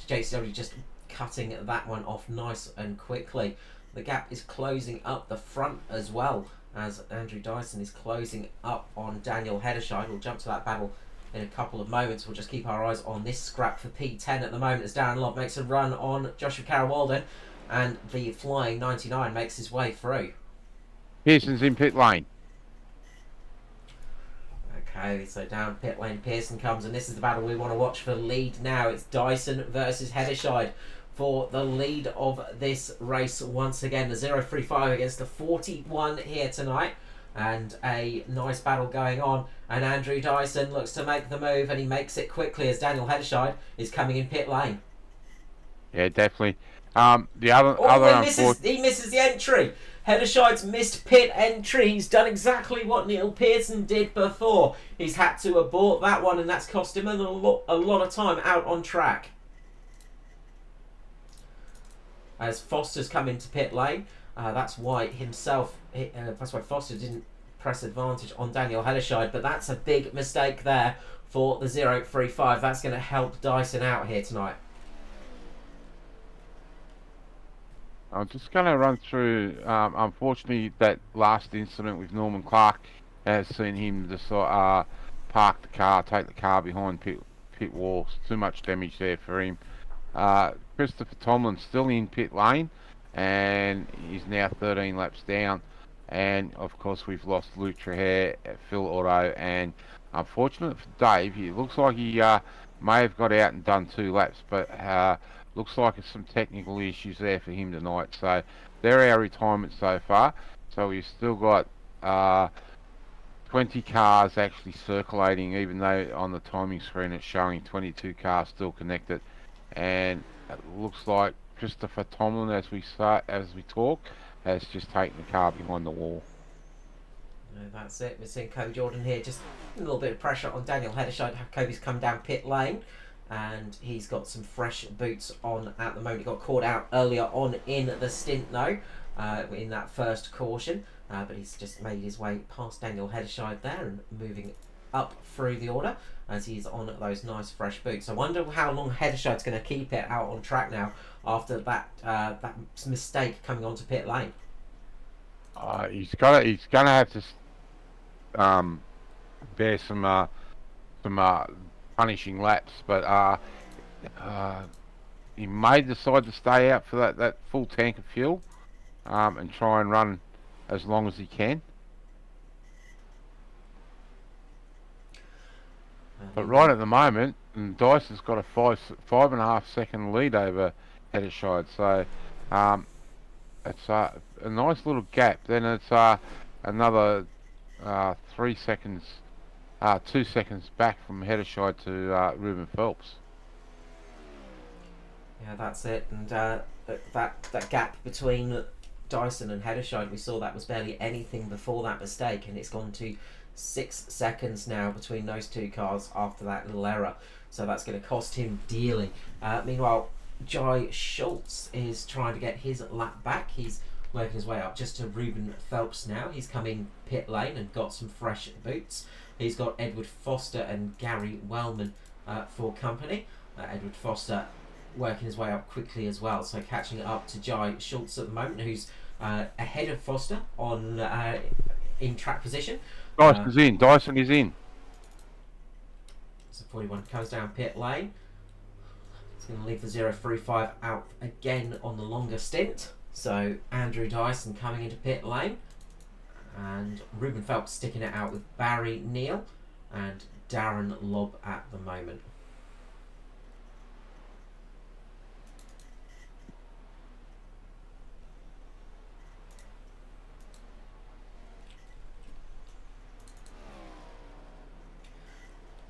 JCW just cutting that one off nice and quickly. The gap is closing up the front as well, as Andrew Dyson is closing up on Daniel Hederscheid. We'll jump to that battle in a couple of moments. We'll just keep our eyes on this scrap for P10 at the moment as Darren Lobb makes a run on Joshua Carroll-Walden, and the flying 99 makes his way through. Pearson's in pit lane. Okay, so down pit lane Pearson comes, and this is the battle we want to watch for lead now. It's Dyson versus Hederscheid for the lead of this race once again. The 0.35 against the 41 here tonight. And a nice battle going on, and Andrew Dyson looks to make the move, and he makes it quickly as Daniel Hederscheid is coming in pit lane. Yeah, definitely. The other Oh, other he misses the entry. Hederscheid's missed pit entry. He's done exactly what Neil Pearson did before. He's had to abort that one, and that's cost him a lot of time out on track. As Foster's come into pit lane, that's why Foster didn't press advantage on Daniel Hederscheid, but that's a big mistake there for the 035. That's going to help Dyson out here tonight. I'm just going to run through, unfortunately, that last incident with Norman Clark has seen him decide, park the car, take the car behind pit walls. Too much damage there for him. Christopher Tomlin's still in pit lane, and he's now 13 laps down. And, of course, we've lost Luke Trahere, Phil Otto, and unfortunate for Dave, he looks like he may have got out and done 2 laps, but looks like there's some technical issues there for him tonight. So they're our retirements so far. So we've still got 20 cars actually circulating, even though on the timing screen it's showing 22 cars still connected. And it looks like Christopher Tomlin, as we talk, has just taken the car behind the wall. That's it. We're seeing Kobe Jordan here. Just a little bit of pressure on Daniel Hederscheid. Kobe's come down pit lane, and he's got some fresh boots on at the moment. He got caught out earlier on in the stint, though, in that first caution. But he's just made his way past Daniel Hederscheid there and moving up through the order as he's on those nice fresh boots. I wonder how long Hederscheid's going to keep it out on track now after that mistake coming onto pit lane. He's gonna have to bear some punishing laps, but he may decide to stay out for that full tank of fuel and try and run as long as he can. But right at the moment, Dyson's got a 5.5 second lead over Hederscheid, so it's a nice little gap. Then it's another 3 seconds, 2 seconds back from Hederscheid to Ruben Phelps. Yeah, that's it. And that gap between Dyson and Hederscheid, we saw that was barely anything before that mistake, and it's gone to 6 seconds now between those two cars after that little error. So that's going to cost him dearly. Meanwhile, Jai Schultz is trying to get his lap back. He's working his way up just to Ruben Phelps now. He's come in pit lane and got some fresh boots. He's got Edward Foster and Gary Wellman for company. Edward Foster working his way up quickly as well, so catching up to Jai Schultz at the moment, who's ahead of Foster on in track position. Dyson is in. So 41 comes down pit lane. It's going to leave the 035 out again on the longer stint. So Andrew Dyson coming into pit lane, and Ruben Phelps sticking it out with Barry Neal and Darren Lobb at the moment.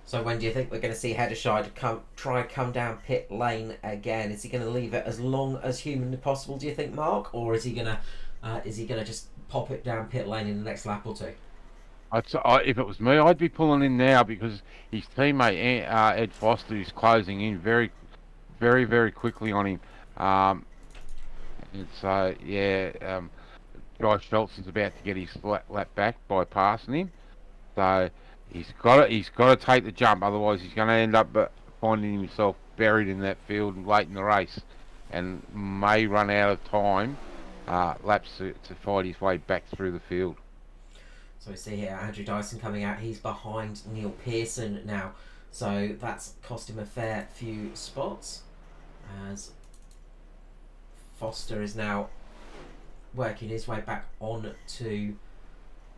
So when do you think we're going to see Hederscheid come down pit lane again? Is he going to leave it as long as humanly possible, do you think, Mark, or is he going to just pop it down pit lane in the next lap or two? If it was me, I'd be pulling in now, because his teammate Ed Foster is closing in very, very, very quickly on him. Jai Schultz is about to get his lap back by passing him, so he's got to take the jump, otherwise he's going to end up finding himself buried in that field late in the race, and may run out of time laps to fight his way back through the field. So we see here Andrew Dyson coming out. He's behind Neil Pearson now, so that's cost him a fair few spots, as Foster is now working his way back onto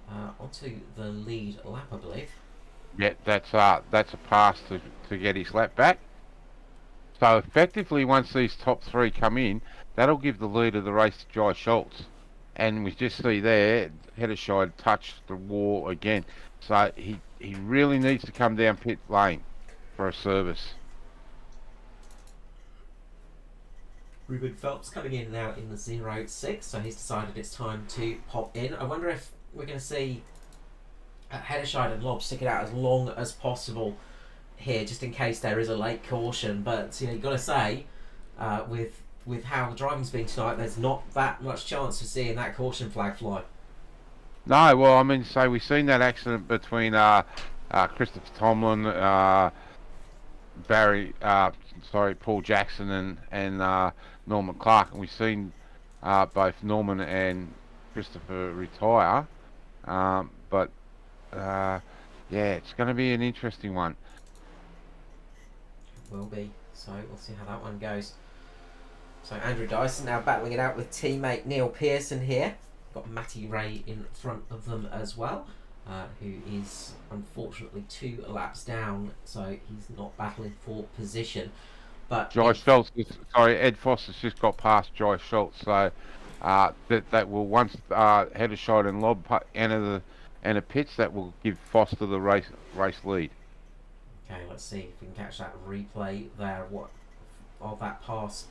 the lead lap, I believe. Yeah, that's a pass to get his lap back. So effectively, once these top three come in, that'll give the lead of the race to Jai Schultz. And we just see there, Hederscheid touched the wall again. So he really needs to come down pit lane for a service. Ruben Phelps coming in now in the 0-6, so he's decided it's time to pop in. I wonder if we're going to see Heddershide and Lob stick it out as long as possible here, just in case there is a late caution. But you've got to say, with how the driving's been tonight, there's not that much chance of seeing that caution flag fly. No, well, I mean, so we've seen that accident between Christopher Tomlin, Paul Jackson and Norman Clark, and we've seen both Norman and Christopher retire. But yeah, it's going to be an interesting one. It will be. So we'll see how that one goes. So Andrew Dyson now battling it out with teammate Neil Pearson here. Got Matty Ray in front of them as well, who is unfortunately 2 laps down, so he's not battling for position. But Joyce Schultz, Ed Foster's just got past Joyce Schultz, so that will, once Heddershide and Lob enter the pits, that will give Foster the race lead. Okay, let's see if we can catch that replay there. What of that pass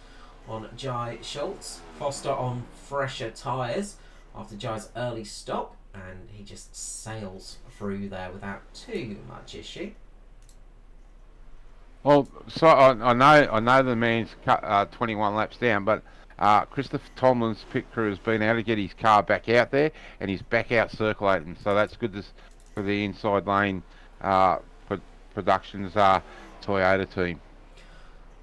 on Jai Schultz? Foster on fresher tyres after Jai's early stop, and he just sails through there without too much issue. Well, so I know the man's 21 laps down, but Christopher Tomlin's pit crew has been able to get his car back out there, and he's back out circulating. So that's good for the inside lane Productions Toyota team.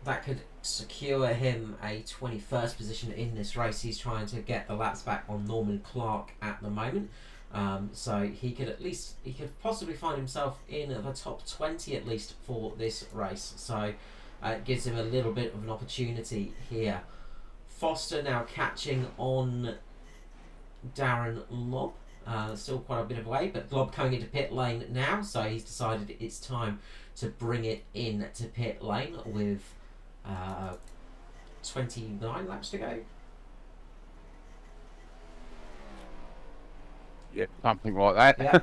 That could secure him a 21st position in this race. He's trying to get the laps back on Norman Clark at the moment. So he could possibly find himself in the top 20 at least for this race. So it gives him a little bit of an opportunity here. Foster now catching on Darren Lobb. Still quite a bit of a way, but Lobb coming into pit lane now, so he's decided it's time to bring it in to pit lane with 29 laps to go. Yeah, something like that. Yeah.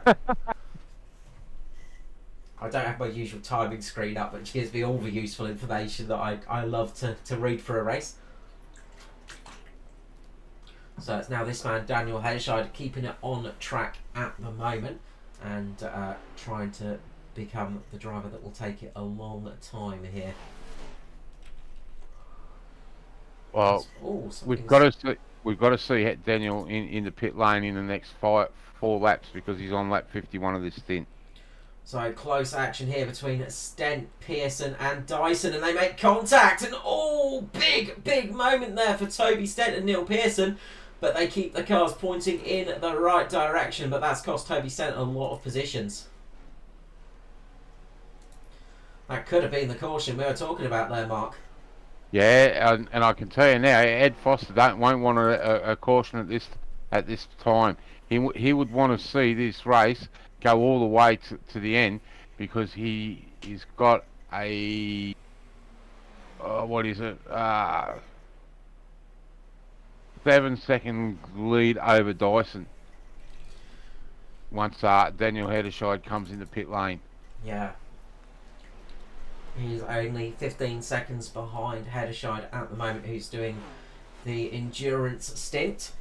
I don't have my usual timing screen up, which gives me all the useful information that I love to read for a race. So it's now this man, Daniel Heddershide, keeping it on track at the moment and trying to become the driver that will take it a long time here. Well, we've got to see Daniel in the pit lane in the next 4 laps, because he's on lap 51 of this stint. So close action here between Stent, Pearson and Dyson, and they make contact, and big moment there for Toby Stent and Neil Pearson, but they keep the cars pointing in the right direction, but that's cost Toby Stent a lot of positions. That could have been the caution we were talking about there, Mark. Yeah, and I can tell you now, Ed Foster won't want a caution at this time. He would want to see this race go all the way to the end, because he's got a 7-second lead over Dyson once Daniel Heddershide comes into pit lane. Yeah. He's only 15 seconds behind Heddershide at the moment, who's doing the endurance stint.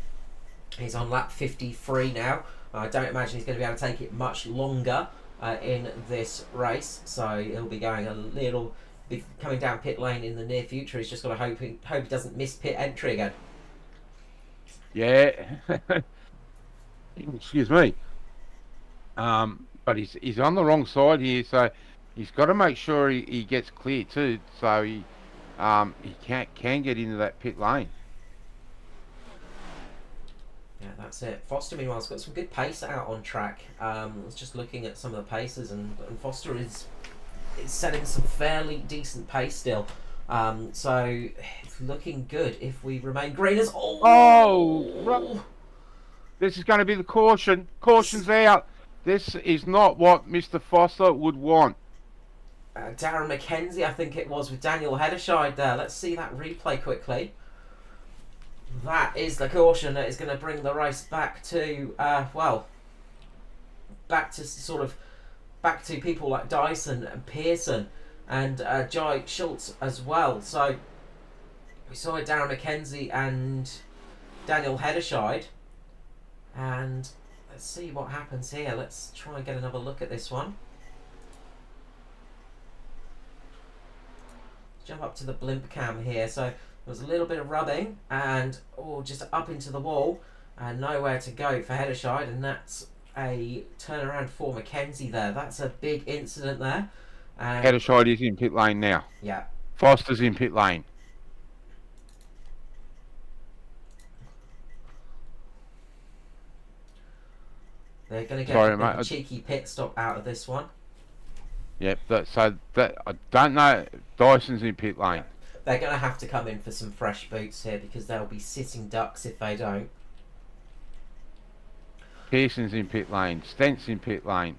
He's on lap 53 now. I don't imagine he's going to be able to take it much longer in this race, so he'll be coming down pit lane in the near future. He's just got to hope he doesn't miss pit entry again. Yeah. Excuse me. But he's on the wrong side here, so he's got to make sure he gets clear too, so he can get into that pit lane. Yeah, that's it. Foster, meanwhile, has got some good pace out on track. I was just looking at some of the paces, and Foster is setting some fairly decent pace still. So it's looking good if we remain green as... This is going to be the caution. Caution's out. This is not what Mr. Foster would want. Darren McKenzie, I think it was, with Daniel Heddershide there. Let's see that replay quickly. That is the caution that is going to bring the race back to, back to people like Dyson and Pearson and Jai Schultz as well. So We saw Darren McKenzie and Daniel Hederscheid. And let's see what happens here. Let's try and get another look at this one. Jump up to the blimp cam here. So there was a little bit of rubbing and just up into the wall and nowhere to go for Hederscheid, and that's a turnaround for McKenzie there. That's a big incident there. Hederscheid is in pit lane now. Yeah. Foster's in pit lane. They're going to get a cheeky pit stop out of this one. Yep, I don't know. Dyson's in pit lane. They're going to have to come in for some fresh boots here because they'll be sitting ducks if they don't. Pearson's in pit lane. Stent's in pit lane.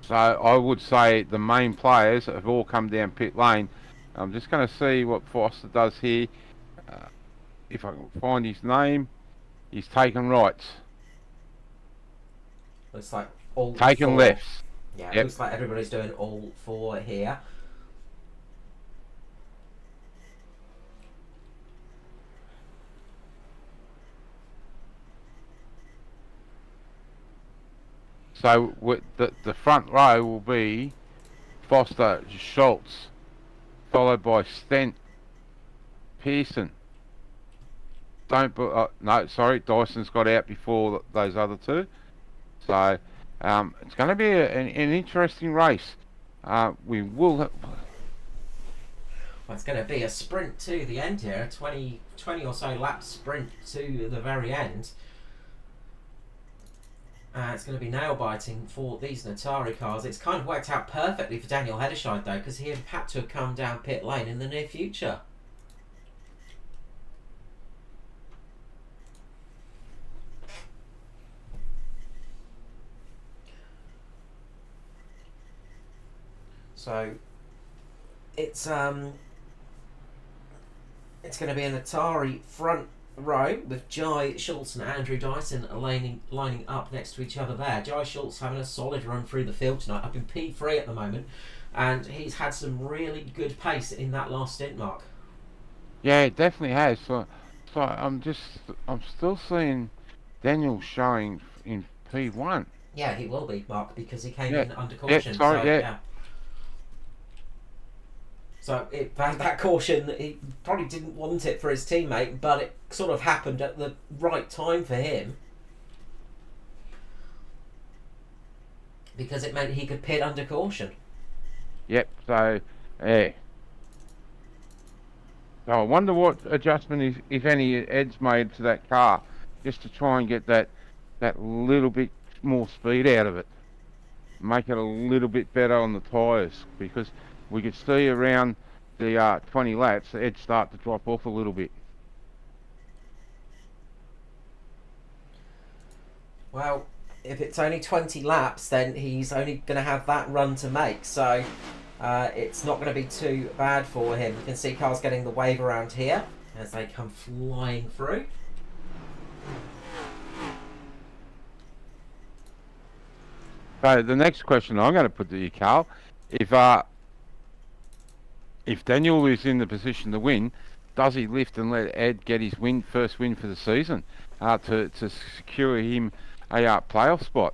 So I would say the main players have all come down pit lane. I'm just going to see what Foster does here. If I can find his name. He's taken rights. Looks like all taken four. Lefts. Yeah, it looks like everybody's doing all four here. So the front row will be Foster, Schultz, followed by Stent, Pearson. No, sorry, Dyson's got out before those other two. So it's going to be an interesting race. We will. Well, it's going to be a sprint to the end here, a 20 or so lap sprint to the very end. It's going to be nail biting for these Natari cars. It's kind of worked out perfectly for Daniel Hederscheid though, because he had to have come down pit lane in the near future. So it's going to be an Atari front row with Jai Schultz and Andrew Dyson lining up next to each other there. Jai Schultz having a solid run through the field tonight, up in P3 at the moment, and he's had some really good pace in that last stint, Mark. Yeah, it definitely has. So I'm still seeing Daniel showing in P1. Yeah, he will be, Mark, because he came in under caution. So that caution, he probably didn't want it for his teammate, but it sort of happened at the right time for him. Because it meant he could pit under caution. Yep, so, yeah. So I wonder what adjustment, if any, Ed's made to that car, just to try and get that little bit more speed out of it. Make it a little bit better on the tyres, because we could see around the 20 laps, the edge start to drop off a little bit. Well, if it's only 20 laps, then he's only going to have that run to make. So it's not going to be too bad for him. You can see cars getting the wave around here as they come flying through. So the next question I'm going to put to you, Carl, if Daniel is in the position to win, does he lift and let Ed get his first win for the season to secure him a playoff spot?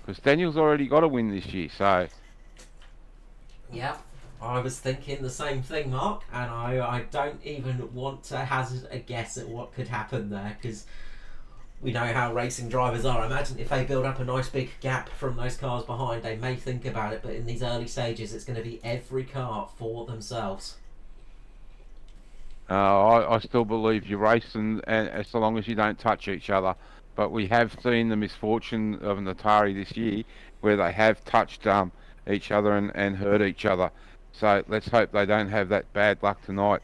Because Daniel's already got a win this year, so... Yeah, I was thinking the same thing, Mark, and I don't even want to hazard a guess at what could happen there, because we know how racing drivers are. I imagine if they build up a nice big gap from those cars behind, they may think about it, but in these early stages, it's going to be every car for themselves. I still believe you race, and so long as you don't touch each other. But we have seen the misfortune of an Atari this year, where they have touched each other and hurt each other. So let's hope they don't have that bad luck tonight.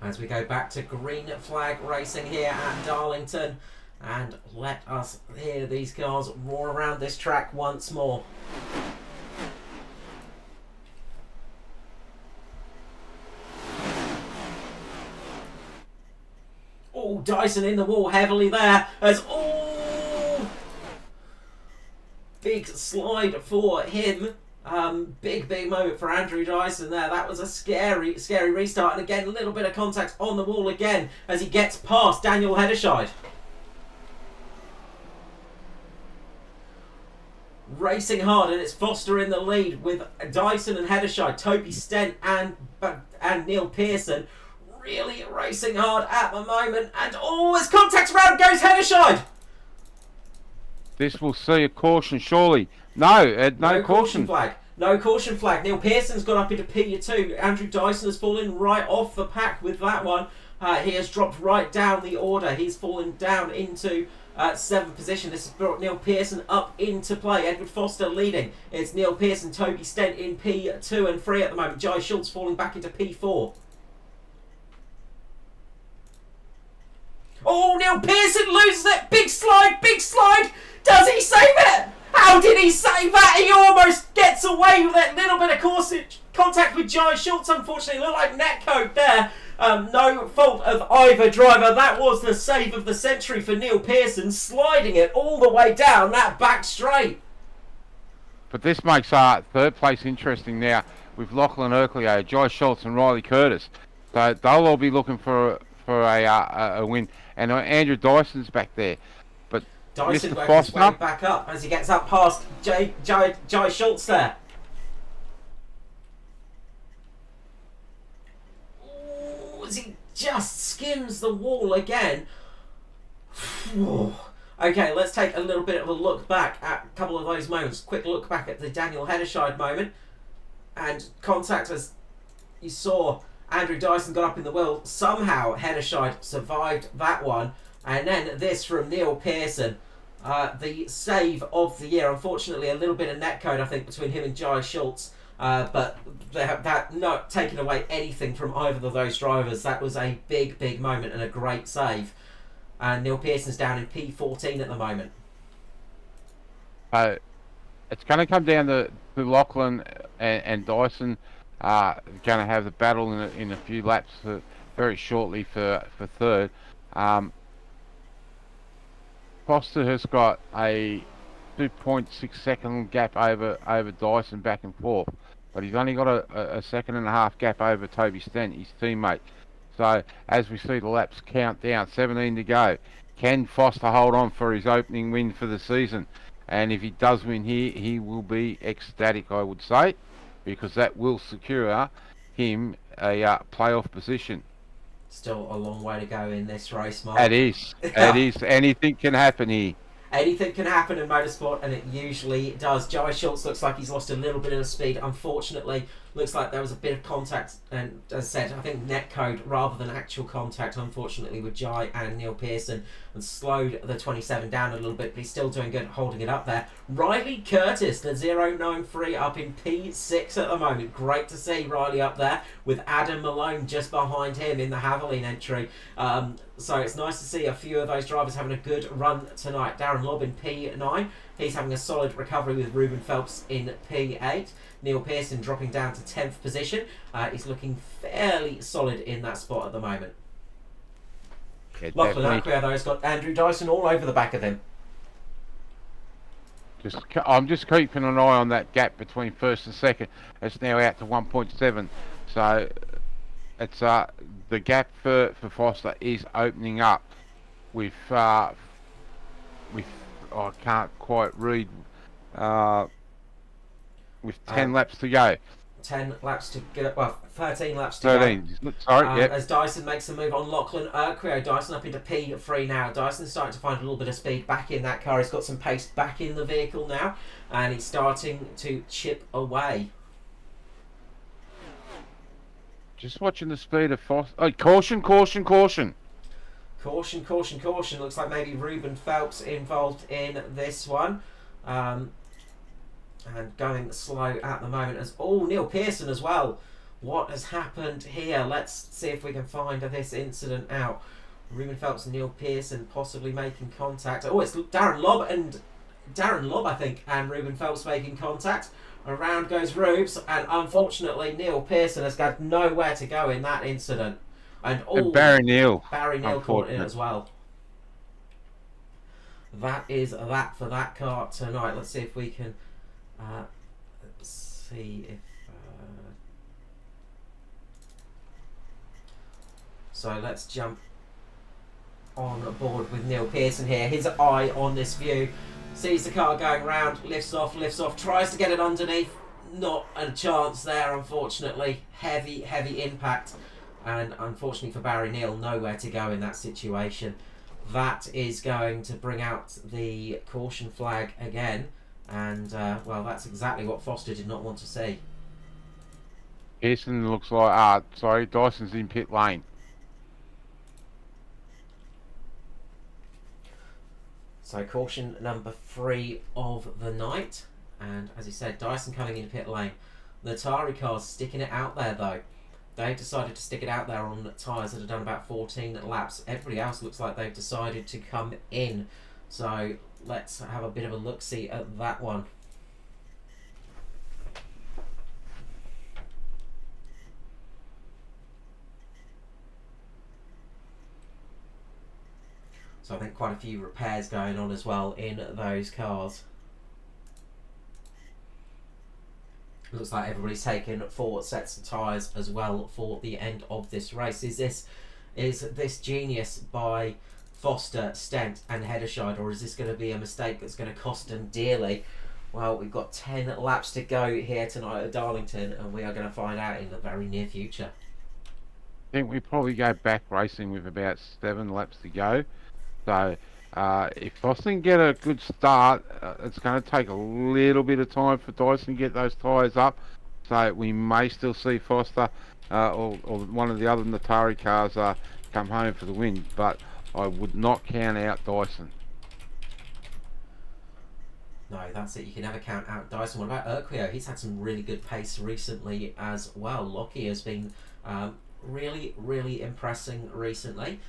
As we go back to green flag racing here at Darlington, and let us hear these cars roar around this track once more. Oh, Dyson in the wall heavily there as big slide for him. Big moment for Andrew Dyson there. That was a scary restart. And again, a little bit of contact on the wall again as he gets past Daniel Hederscheid. Racing hard, and it's Foster in the lead with Dyson and Hederscheid, Toby Stent and Neil Pearson really racing hard at the moment. And as contact around goes Hederscheid. This will see a caution, surely. No, no caution flag. No caution flag. Neil Pearson's got up into P2. Andrew Dyson has fallen right off the pack with that one. He has dropped right down the order. He's fallen down into 7th position. This has brought Neil Pearson up into play. Edward Foster leading. It's Neil Pearson, Toby Stent in P2 and 3 at the moment. Jai Schultz falling back into P4. Oh, Neil Pearson loses it. Big slide. Does he save it? How did he save that? He almost gets away with that little bit of contact with Jai Schultz. Unfortunately, looked like netcode there. No fault of either driver. That was the save of the century for Neil Pearson, sliding it all the way down that back straight. But this makes third place interesting now with Lachlan Urquhart, Jai Schultz and Riley Curtis. So they'll all be looking for a win. And Andrew Dyson's back there. But Dyson Mr. working his Foster way back up as he gets up past Jai Schultz there. Ooh, as he just skims the wall again. Okay, let's take a little bit of a look back at a couple of those moments. Quick look back at the Daniel Hederscheid moment. And contact, as you saw, Andrew Dyson got up in the wheel. Somehow Hederscheid survived that one. And then this from Neil Pearson. The save of the year. Unfortunately, a little bit of netcode, I think, between him and Jai Schultz. But that not taking away anything from either of those drivers. That was a big moment and a great save. And Neil Pearson's down in P14 at the moment. It's going to come down to Lachlan and Dyson. Going to have the battle in a few laps very shortly for third. Foster has got a 2.6 second gap over Dyson back and forth, but he's only got a 1.5 gap over Toby Stent, his teammate. So as we see the laps count down, 17 to go, can Foster hold on for his opening win for the season? And if he does win here, he will be ecstatic, I would say, because that will secure him a playoff position. Still a long way to go in this race, Mark. It is. It is. Anything can happen here. Anything can happen in motorsport, and it usually does. Jai Schultz looks like he's lost a little bit of speed. Unfortunately, looks like there was a bit of contact, and as I said, I think netcode rather than actual contact, unfortunately, with Jai and Neil Pearson, and slowed the 27 down a little bit, but he's still doing good, holding it up there. Riley Curtis, the 093, up in P6 at the moment. Great to see Riley up there, with Adam Malone just behind him in the Haviland entry. So it's nice to see a few of those drivers having a good run tonight. Darren Lobb in P9. He's having a solid recovery with Ruben Phelps in P8. Neil Pearson dropping down to 10th position. He's looking fairly solid in that spot at the moment. Yeah, Lachlan Urquhart, though, has got Andrew Dyson all over the back of him. I'm just keeping an eye on that gap between first and second. It's now out to 1.7. So it's the gap for Foster is opening up with I can't quite read with 10 laps to go. 10 laps to go. Well, 13 laps to 13. go. Sorry, yep. As Dyson makes a move on Lachlan Urquhart. Dyson up into P3 now. Dyson's starting to find a little bit of speed back in that car. He's got some pace back in the vehicle now, and he's starting to chip away. Just watching the speed of Foster. Oh, caution. Caution. Looks like maybe Ruben Phelps involved in this one. And going slow at the moment as Neil Pearson as well. What has happened here? Let's see if we can find this incident out. Ruben Phelps and Neil Pearson possibly making contact. It's Darren Lobb, I think, and Ruben Phelps making contact. Around goes Rubes, and unfortunately Neil Pearson has got nowhere to go in that incident. And Barry Neal caught in as well. That is that for that car tonight. Let's see if we can let's see if. So let's jump on board with Neil Pearson here. His eye on this view, sees the car going round, lifts off, tries to get it underneath. Not a chance there, unfortunately. Heavy impact, and unfortunately for Barry Neal, nowhere to go in that situation. That is going to bring out the caution flag again, and well, that's exactly what Foster did not want to see. Pearson looks like, Dyson's in pit lane. So caution number 3 of the night, and as he said, Dyson coming in pit lane. The Atari car's sticking it out there though. They've decided to stick it out there on tyres that have done about 14 laps. Everybody else looks like they've decided to come in. So let's have a bit of a look-see at that one. So I think quite a few repairs going on as well in those cars. Looks like everybody's taken 4 sets of tyres as well for the end of this race. Is this genius by Foster, Stent and Hederscheid, or is this going to be a mistake that's going to cost them dearly? Well, we've got 10 laps to go here tonight at Darlington, and we are going to find out in the very near future. I think we probably go back racing with about 7 laps to go. So if Foster can get a good start, it's going to take a little bit of time for Dyson to get those tyres up. So we may still see Foster or one of the other Natari cars come home for the win. But I would not count out Dyson. No, that's it. You can never count out Dyson. What about Urquio? He's had some really good pace recently as well. Lockie has been really impressing recently.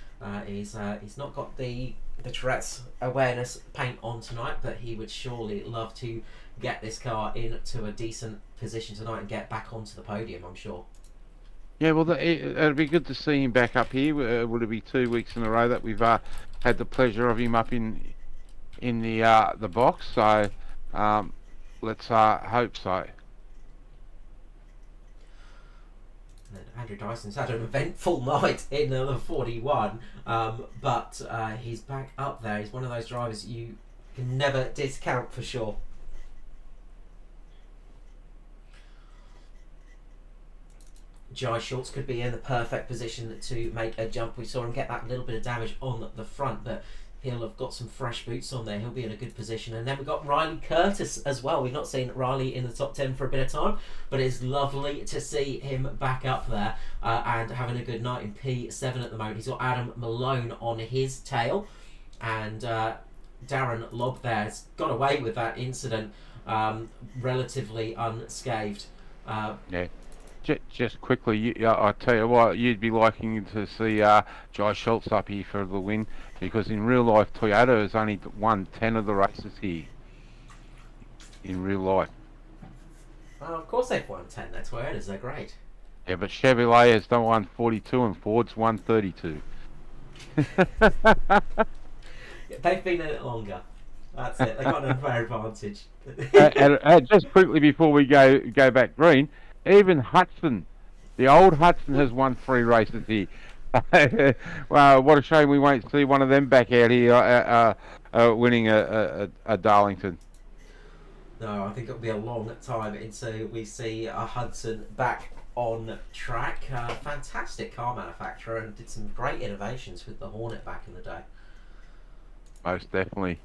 He's not got the Tourette's awareness paint on tonight, but he would surely love to get this car into a decent position tonight and get back onto the podium, I'm sure. Yeah, well, it'd be good to see him back up here. Would it be 2 weeks in a row that we've had the pleasure of him up in the box? So let's hope so. And Andrew Dyson's had an eventful night in the 41, but he's back up there. He's one of those drivers you can never discount for sure. Jai Schultz could be in the perfect position to make a jump. We saw him get that little bit of damage on the front, but he'll have got some fresh boots on there. He'll be in a good position. And then we've got Riley Curtis as well. We've not seen Riley in the top 10 for a bit of time, but it's lovely to see him back up there and having a good night in P7 at the moment. He's got Adam Malone on his tail, and Darren Lobb there has got away with that incident relatively unscathed. Yeah. Just quickly, I tell you what, you'd be liking to see Jai Schultz up here for the win, because in real life, Toyota has only won 10 of the races here. In real life. Well, of course they've won 10. They're Toyotas. They're great. Yeah, but Chevrolet has done won 42 and Ford's won 32. They've been in it longer. That's it. They've got an unfair advantage. and just quickly before we go back green, even Hudson, the old Hudson, has won 3 races here. Wow, what a shame we won't see one of them back out here winning a Darlington. No, I think it'll be a long time until we see a Hudson back on track. Fantastic car manufacturer, and did some great innovations with the Hornet back in the day. Most definitely.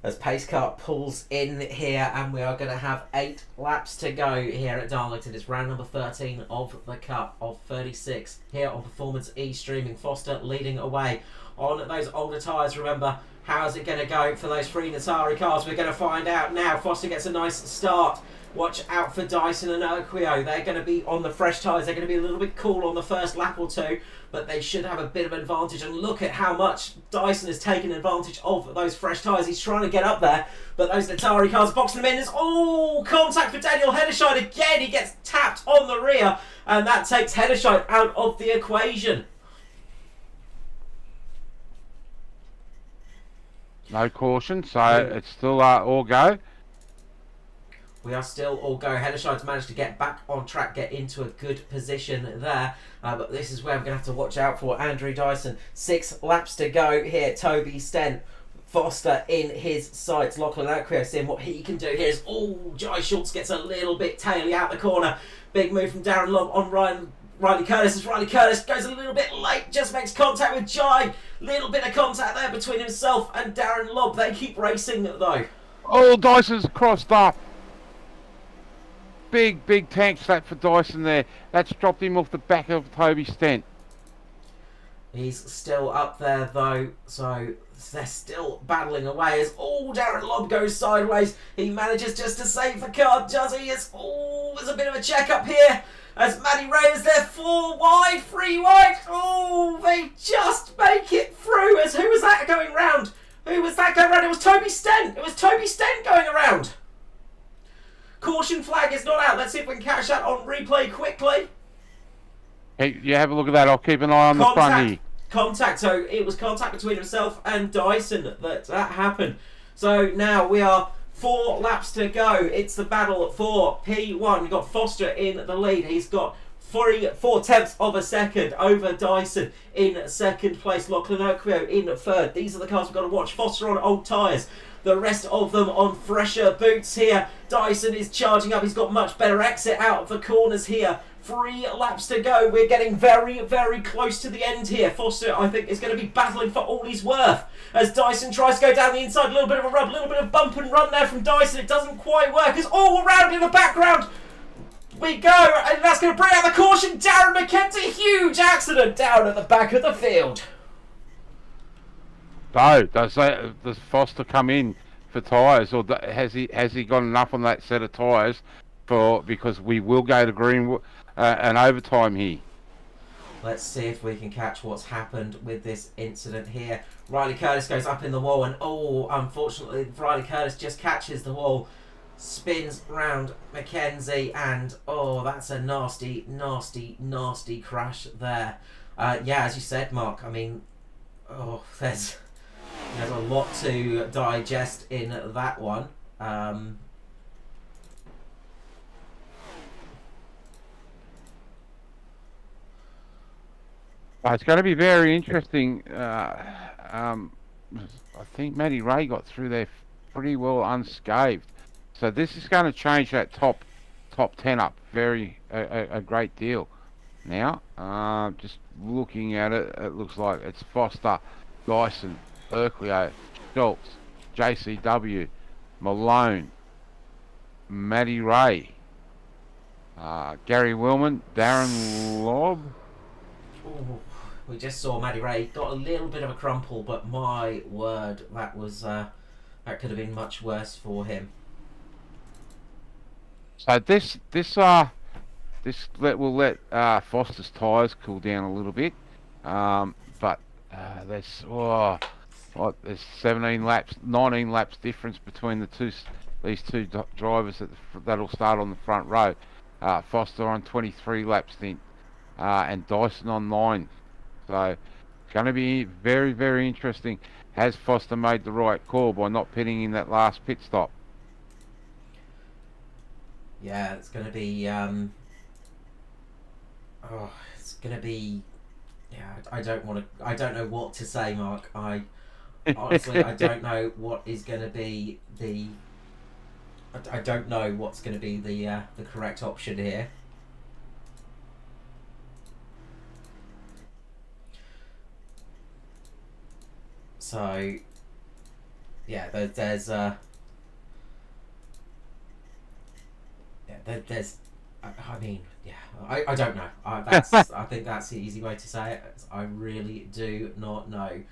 As Pace Car pulls in here, and we are going to have 8 laps to go here at Darlington. It's round number 13 of the Cup of 36 here on Performance E Streaming. Foster leading away on those older tyres. Remember, how's it going to go for those 3 Natari cars? We're going to find out now. Foster gets a nice start. Watch out for Dyson and Urquio. They're going to be on the fresh tyres. They're going to be a little bit cool on the first lap or two, but they should have a bit of advantage. And look at how much Dyson has taken advantage of those fresh tyres. He's trying to get up there, but those Natari cars boxing him in. Oh, contact for Daniel Hederscheid again. He gets tapped on the rear, and that takes Hederscheid out of the equation. No caution, so it's still all go. We are still all go. Heddershine's managed to get back on track, get into a good position there. But this is where we're going to have to watch out for Andrew Dyson. 6 laps to go here. Toby Stent, Foster in his sights. Lachlan Acquio seeing what he can do here. Is Jai Schultz gets a little bit taily out the corner. Big move from Darren Lobb on Riley Curtis, as Riley Curtis goes a little bit late, just makes contact with Jai. Little bit of contact there between himself and Darren Lobb. They keep racing though. Oh, Dyson's crossed up. Big tank slap for Dyson there. That's dropped him off the back of Toby Stent. He's still up there though, so they're still battling away as Darren Lobb goes sideways. He manages just to save the car, does he? There's a bit of a check up here as Matty Ray is there, 4 wide, 3 wide. They just make it through. As who was that going round? Who was that going round? It was Toby Stent. It was Toby Stent going around. Caution flag is not out. Let's see if we can catch that on replay quickly. Hey, you have a look at that. I'll keep an eye on the front here. Contact. So it was contact between himself and Dyson that happened. So now we are 4 laps to go. It's the battle for P1. We've got Foster in the lead. He's got 4/10 of a second over Dyson in second place. Lachlan Acquio in third. These are the cars we've got to watch. Foster on old tyres. The rest of them on fresher boots here. Dyson is charging up. He's got much better exit out of the corners here. 3 laps to go. We're getting very, very close to the end here. Foster, I think, is going to be battling for all he's worth. As Dyson tries to go down the inside. A little bit of a rub, a little bit of bump and run there from Dyson. It doesn't quite work. It's all around in the background. We go, and that's going to bring out the caution. Darren McKenzie, huge accident down at the back of the field. So, does Foster come in for tyres, or has he got enough on that set of tyres because we will go to green and overtime here? Let's see if we can catch what's happened with this incident here. Riley Curtis goes up in the wall, and unfortunately, Riley Curtis just catches the wall, spins round McKenzie, and that's a nasty, nasty, nasty crash there. Yeah, as you said, Mark. I mean, there's a lot to digest in that one. It's going to be very interesting. I think Matty Ray got through there pretty well unscathed. So this is going to change that top 10 up a great deal. Now, just looking at it, it looks like it's Foster, Dyson, Urquhart, Schultz, JCW, Malone, Matty Ray, Gary Willman, Darren Lobb. We just saw Matty Ray got a little bit of a crumple, but my word, that could have been much worse for him. So this will let Foster's tyres cool down a little bit, but there's 19 laps difference between these two drivers that'll start on the front row. Foster on 23 laps then, and Dyson on 9. So it's going to be very, very interesting. Has Foster made the right call by not pitting in that last pit stop? Yeah, it's going to be. It's going to be. Yeah, I don't know what to say, Mark. Honestly, I don't know what is going to be the. I don't know what's going to be the correct option here. So, yeah, there's I mean, yeah, I don't know. I think that's the easy way to say it. I really do not know.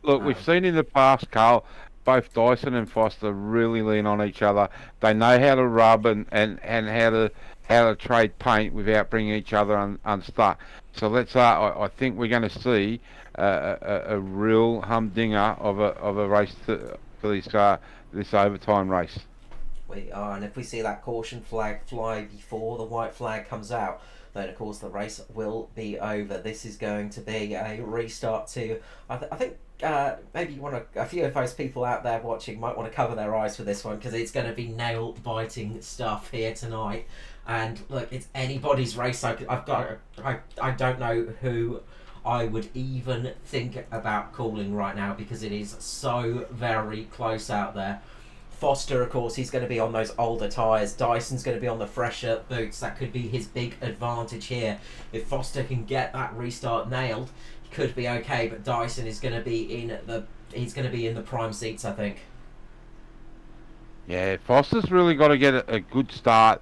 Look, we've seen in the past, Carl, both Dyson and Foster really lean on each other. They know how to rub and how to trade paint without bringing each other unstuck. So I think we're going to see a real humdinger of a race for this overtime race. We are, and if we see that caution flag fly before the white flag comes out, then of course the race will be over. This is going to be a restart to, I think maybe you want to, a few of those people out there watching might want to cover their eyes for this one, because it's going to be nail biting stuff here tonight. And look, it's anybody's race. I don't know who I would even think about calling right now, because it is so very close out there. Foster, of course, he's going to be on those older tyres. Dyson's going to be on the fresher boots. That could be his big advantage here. If Foster can get that restart nailed, he could be okay. But Dyson is going to be in the prime seats, I think. Yeah, Foster's really got to get a good start,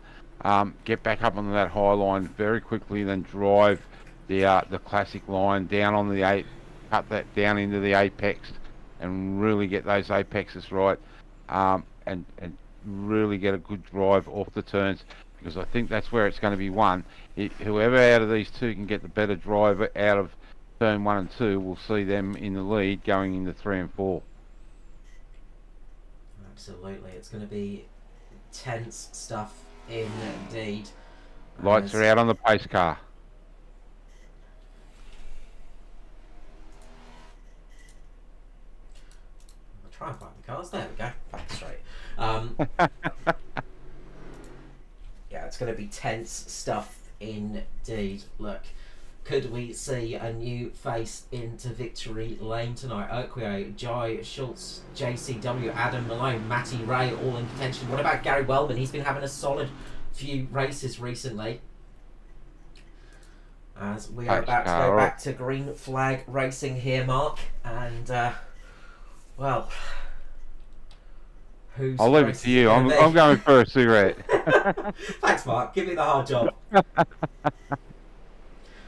get back up on that high line very quickly, then drive the classic line down on the cut that down into the apex, and really get those apexes right. And really get a good drive off the turns, because I think that's where it's going to be won. Whoever out of these two can get the better drive out of turn 1 and 2 will see them in the lead going into 3 and 4. Absolutely, it's going to be tense stuff indeed. Lights are out on the pace car. Try and find the cars. There we go. Back straight. Yeah, it's going to be tense stuff indeed. Look, could we see a new face into victory lane tonight? Urquio, Jai Schultz, JCW, Adam Malone, Matty Ray, all in contention. What about Gary Wellman? He's been having a solid few races recently. As we are about to go back to green flag racing here, Mark, and well, who's I'll leave it to you. I'm going for a cigarette. Thanks, Mark. Give me the hard job.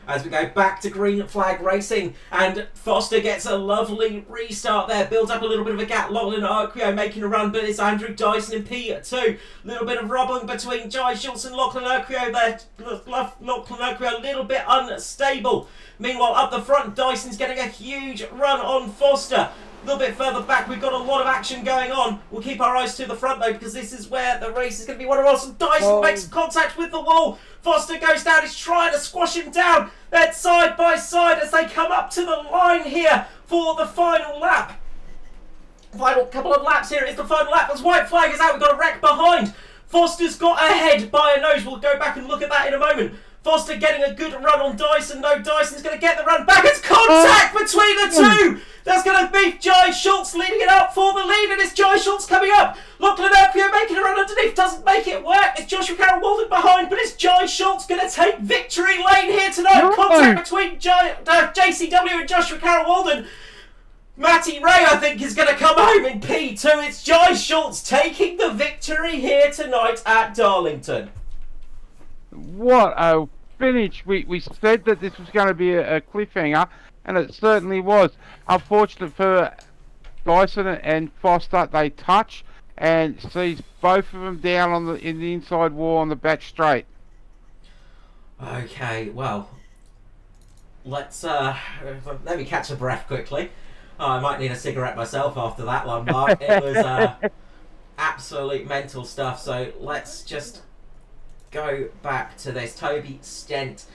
As we go back to green flag racing, and Foster gets a lovely restart there, builds up a little bit of a gap. Lachlan Urquio making a run, but it's Andrew Dyson in P2. Little bit of rubbling between Jai Schultz and Lachlan Urquio there. Lachlan Urquio a little bit unstable. Meanwhile, up the front, Dyson's getting a huge run on Foster. A little bit further back, we've got a lot of action going on. We'll keep our eyes to the front though, because this is where the race is going to be won or else. Dyson makes contact with the wall. Foster goes down, he's trying to squash him down. They're side by side as they come up to the line here for the final lap. Final couple of laps here. It's the final lap. As white flag is out, we've got a wreck behind. Foster's got ahead by a nose. We'll go back and look at that in a moment. Foster getting a good run on Dyson. No, Dyson's going to get the run back. It's contact between the two. There's going to be Jai Schultz leading it up for the lead, and it's Jai Schultz coming up. Lachlan Urquio making a run underneath. Doesn't make it work. It's Joshua Carroll Walden behind, but it's Jai Schultz going to take victory lane here tonight. Contact between JCW and Joshua Carroll Walden. Matty Ray, I think, is going to come home in P2. It's Jai Schultz taking the victory here tonight at Darlington. What a finish. We said that this was going to be a cliffhanger, and it certainly was. Unfortunate for Dyson and Foster, they touch and sees both of them down in the inside wall on the back straight. Okay, well, let's let me catch a breath quickly. I might need a cigarette myself after that one, Mark. It was absolute mental stuff. So let's just go back to this. Toby Stent,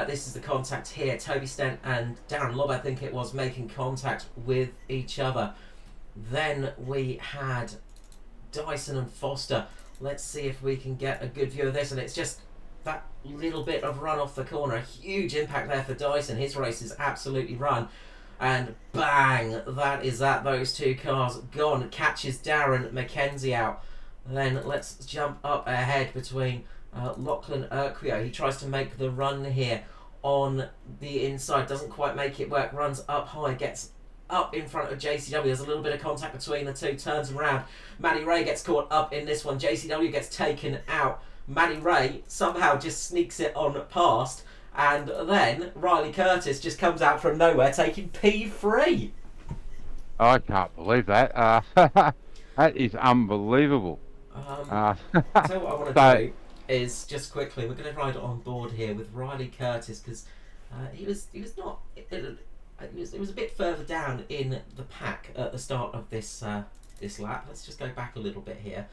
this is the contact here. Toby Stent and Darren Lobb, I think it was, making contact with each other. Then we had Dyson and Foster. Let's see if we can get a good view of this, and it's just that little bit of run off the corner. A huge impact there for Dyson. His race is absolutely run. And bang, that is that. Those two cars gone. Catches Darren McKenzie out. Then let's jump up ahead between Lachlan Urquio. He tries to make the run here on the inside. Doesn't quite make it work. Runs up high. Gets up in front of JCW. There's a little bit of contact between the two. Turns around. Matty Ray gets caught up in this one. JCW gets taken out. Matty Ray somehow just sneaks it on past. And then Riley Curtis just comes out from nowhere taking P3. I can't believe that. That is unbelievable. So what I want to do is just quickly, we're going to ride on board here with Riley Curtis, because he was a bit further down in the pack at the start of this this lap. Let's just go back a little bit here.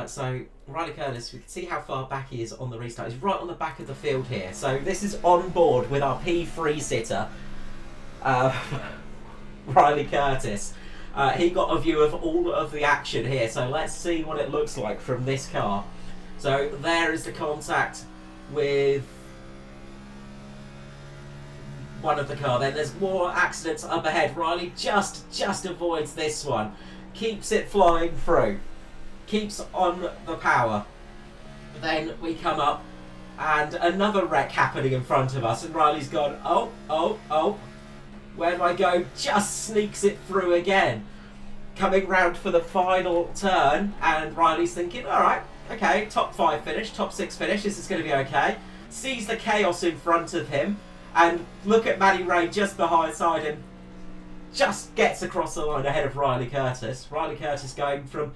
So Riley Curtis, we can see how far back he is on the restart. He's right on the back of the field here. So this is on board with our P3 sitter. Riley Curtis. He got a view of all of the action here, so let's see what it looks like from this car. So there is the contact with one of the car. Then there's more accidents up ahead. Riley just avoids this one, keeps it flying through, keeps on the power. Then we come up and another wreck happening in front of us, and Riley's gone, oh, where do I go? Just sneaks it through again. Coming round for the final turn, and Riley's thinking, alright, okay, top 5 finish, top 6 finish, this is going to be okay. Sees the chaos in front of him, and look at Matty Ray just beside him. Just gets across the line ahead of Riley Curtis. Riley Curtis going from,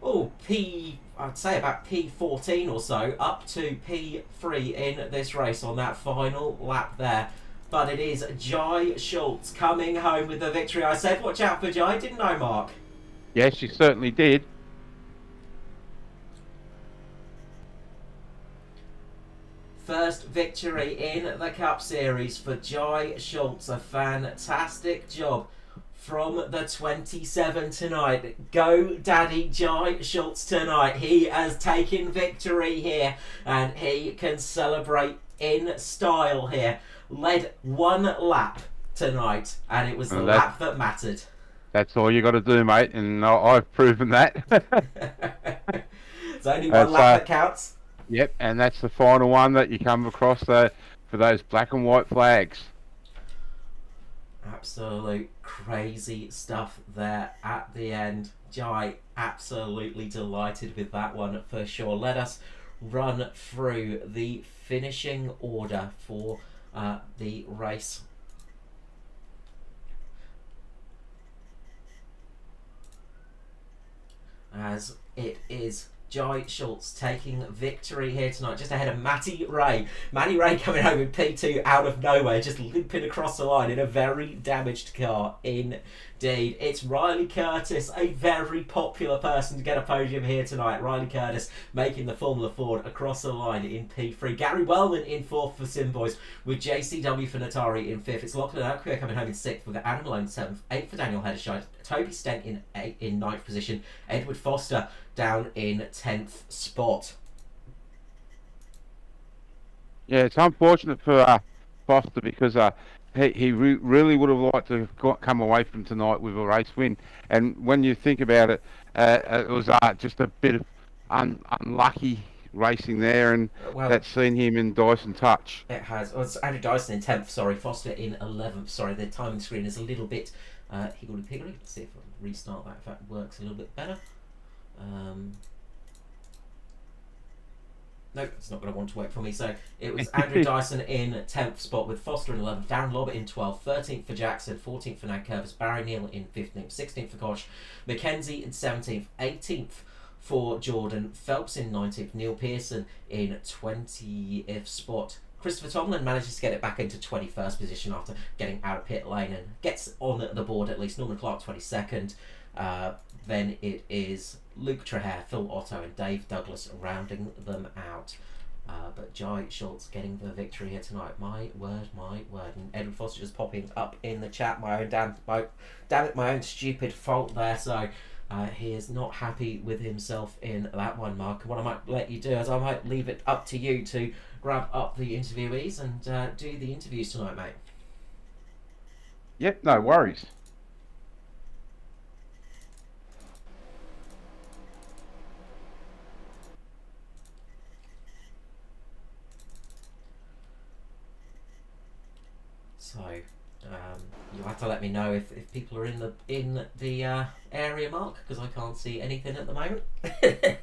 I'd say about P14 or so, up to P3 in this race on that final lap there. But it is Jai Schultz coming home with the victory. I said watch out for Jai, didn't I, Mark? Yes, she certainly did. First victory in the Cup Series for Jai Schultz. A fantastic job from the 27 tonight. Go Daddy Jai Schultz tonight. He has taken victory here, and he can celebrate in style here. Led one lap tonight, and it was the lap that mattered. That's all you got to do, mate, and I've proven that. It's only one lap that counts. Yep, and that's the final one that you come across for those black and white flags. Absolute crazy stuff there at the end. Jai absolutely delighted with that one for sure. Let us run through the finishing order for the race. As it is Jai Schultz taking victory here tonight, just ahead of Matty Ray. Matty Ray coming home in P2 out of nowhere, just limping across the line in a very damaged car indeed. It's Riley Curtis, a very popular person to get a podium here tonight. Riley Curtis making the Formula Ford across the line in P3. Gary Wellman in 4th for Simboys, with JCW for Natari in 5th. It's Lachlan Oakweir coming home in 6th. We've got Adam Malone 7th, 8th for Daniel Hederscheid, Toby Stent in 9th position, Edward Foster down in 10th spot. Yeah, it's unfortunate for Foster because he really would have liked to have come away from tonight with a race win. And when you think about it, it was just a bit of unlucky racing there, and that's seen him in Dyson touch. It has. Well, it's Andrew Dyson in 10th, sorry, Foster in 11th. Sorry, the timing screen is a little bit higgledy-piggledy. Let's see if I can restart that, if that works a little bit better. No, it's not going to want to work for me. So it was Andrew Dyson in 10th spot with Foster in 11th, Darren Lobbett in 12th, 13th for Jackson, 14th for Nag Curvis, Barry Neal in 15th, 16th for Koch, Mackenzie in 17th, 18th for Jordan, Phelps in 19th, Neil Pearson in 20th spot. Christopher Tomlin manages to get it back into 21st position after getting out of pit lane and gets on the board at least. Norman Clark 22nd. Then it is Luke Trehair, Phil Otto and Dave Douglas rounding them out. But Jai Schultz getting the victory here tonight. My word, my word. And Edward Foster just popping up in the chat. My own stupid fault there. So he is not happy with himself in that one, Mark. What I might let you do is I might leave it up to you to grab up the interviewees and do the interviews tonight, mate. Yep, no worries. So you'll have to let me know if people are in the area, Mark, because I can't see anything at the moment. It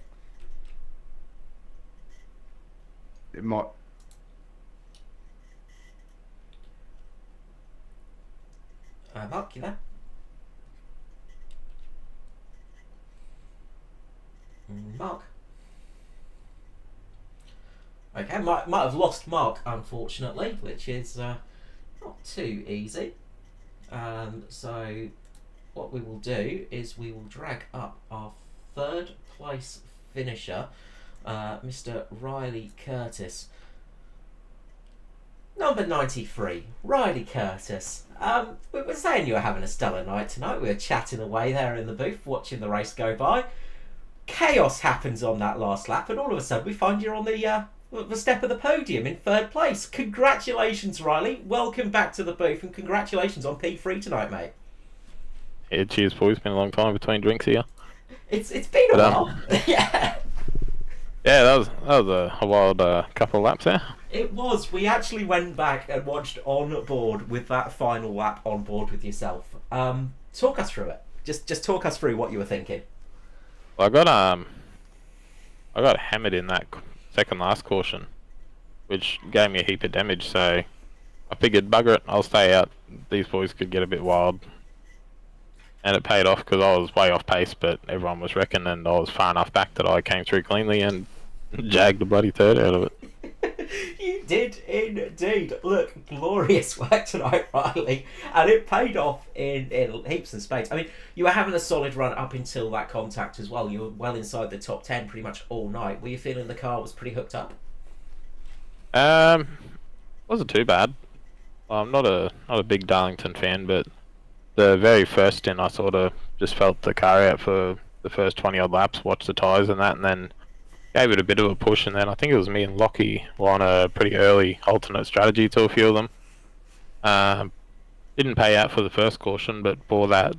might. Mark, you there? Mark. Okay, might have lost Mark, unfortunately, which is not too easy. So what we will do is we will drag up our 3rd place finisher, Mr. Riley Curtis. Number 93, Riley Curtis. We were saying you were having a stellar night tonight. We were chatting away there in the booth, watching the race go by. Chaos happens on that last lap, and all of a sudden we find you're on the step of the podium in third place. Congratulations, Riley. Welcome back to the booth, and congratulations on P3 tonight, mate. Yeah, cheers, boys. It's been a long time between drinks here. It's been a while. Yeah. Yeah, that was a wild couple of laps there. It was. We actually went back and watched on board with that final lap on board with yourself. Talk us through it. Just talk us through what you were thinking. Well, I got hammered in that second last caution, which gave me a heap of damage. So I figured, bugger it, I'll stay out. These boys could get a bit wild, and it paid off because I was way off pace, but everyone was wrecking, and I was far enough back that I came through cleanly and jagged the bloody third out of it. You did indeed. Look, glorious work tonight, Riley, and it paid off in heaps and spades. I mean, you were having a solid run up until that contact as well. You were well inside the top 10 pretty much all night. Were you feeling the car was pretty hooked up? Wasn't too bad. I'm not a big Darlington fan, but the very first stint I sort of just felt the car out for the first 20 odd laps, watched the tyres and that, and then gave it a bit of a push, and then I think it was me and Lockie were on a pretty early alternate strategy to a few of them. Didn't pay out for the first caution, but bore that,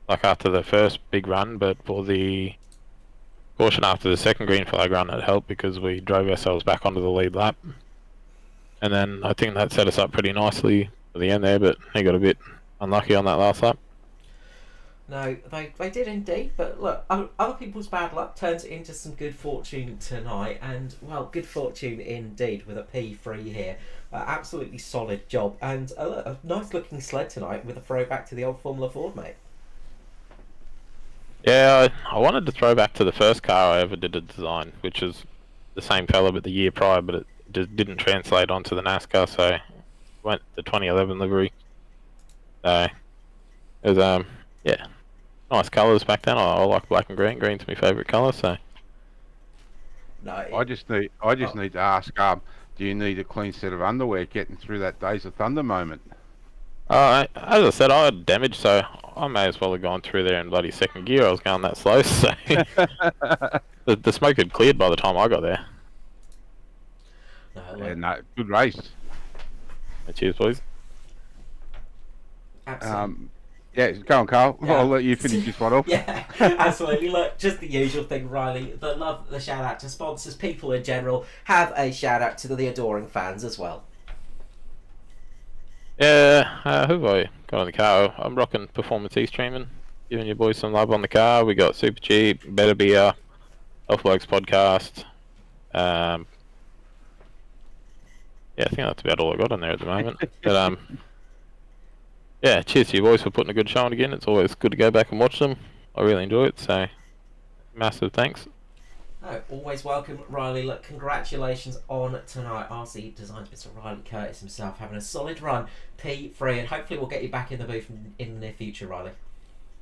like after the first big run, but for the caution after the second green flag run, it helped because we drove ourselves back onto the lead lap. And then I think that set us up pretty nicely for the end there, but he got a bit unlucky on that last lap. No, they did indeed, but look, other people's bad luck turns it into some good fortune tonight, and, well, good fortune indeed with a P3 here. Absolutely solid job, and a nice looking sled tonight with a throwback to the old Formula Ford, mate. Yeah, I wanted to throw back to the first car I ever did a design, which is the same fella but the year prior, but it just didn't translate onto the NASCAR, so went the 2011 livery. So it was yeah, nice colours back then. I like black and green. Green's my favourite colour, so. No, I just need to ask, do you need a clean set of underwear getting through that Days of Thunder moment? As I said, I had damage, so I may as well have gone through there in bloody second gear. I was going that slow, so the smoke had cleared by the time I got there. No, good race. Cheers, boys. absolutely. Yeah, go on, Carl. Yeah. I'll let you finish this one off. Yeah, absolutely. Look, just the usual thing, Riley. The shout out to sponsors, people in general. Have a shout out to the adoring fans as well. Yeah, who have I got on the car? I'm rocking Performance E-Streaming, giving you boys some love on the car. We got Super Cheap, Better Beer, Elf Blokes Podcast. Yeah, I think that's about all I got on there at the moment. But yeah, cheers to you boys for putting a good show on again. It's always good to go back and watch them. I really enjoy it, so massive thanks. No, always welcome, Riley. Look, congratulations on tonight. RC Designs, Mr. Riley Curtis himself, having a solid run, P3, and hopefully we'll get you back in the booth in the near future, Riley.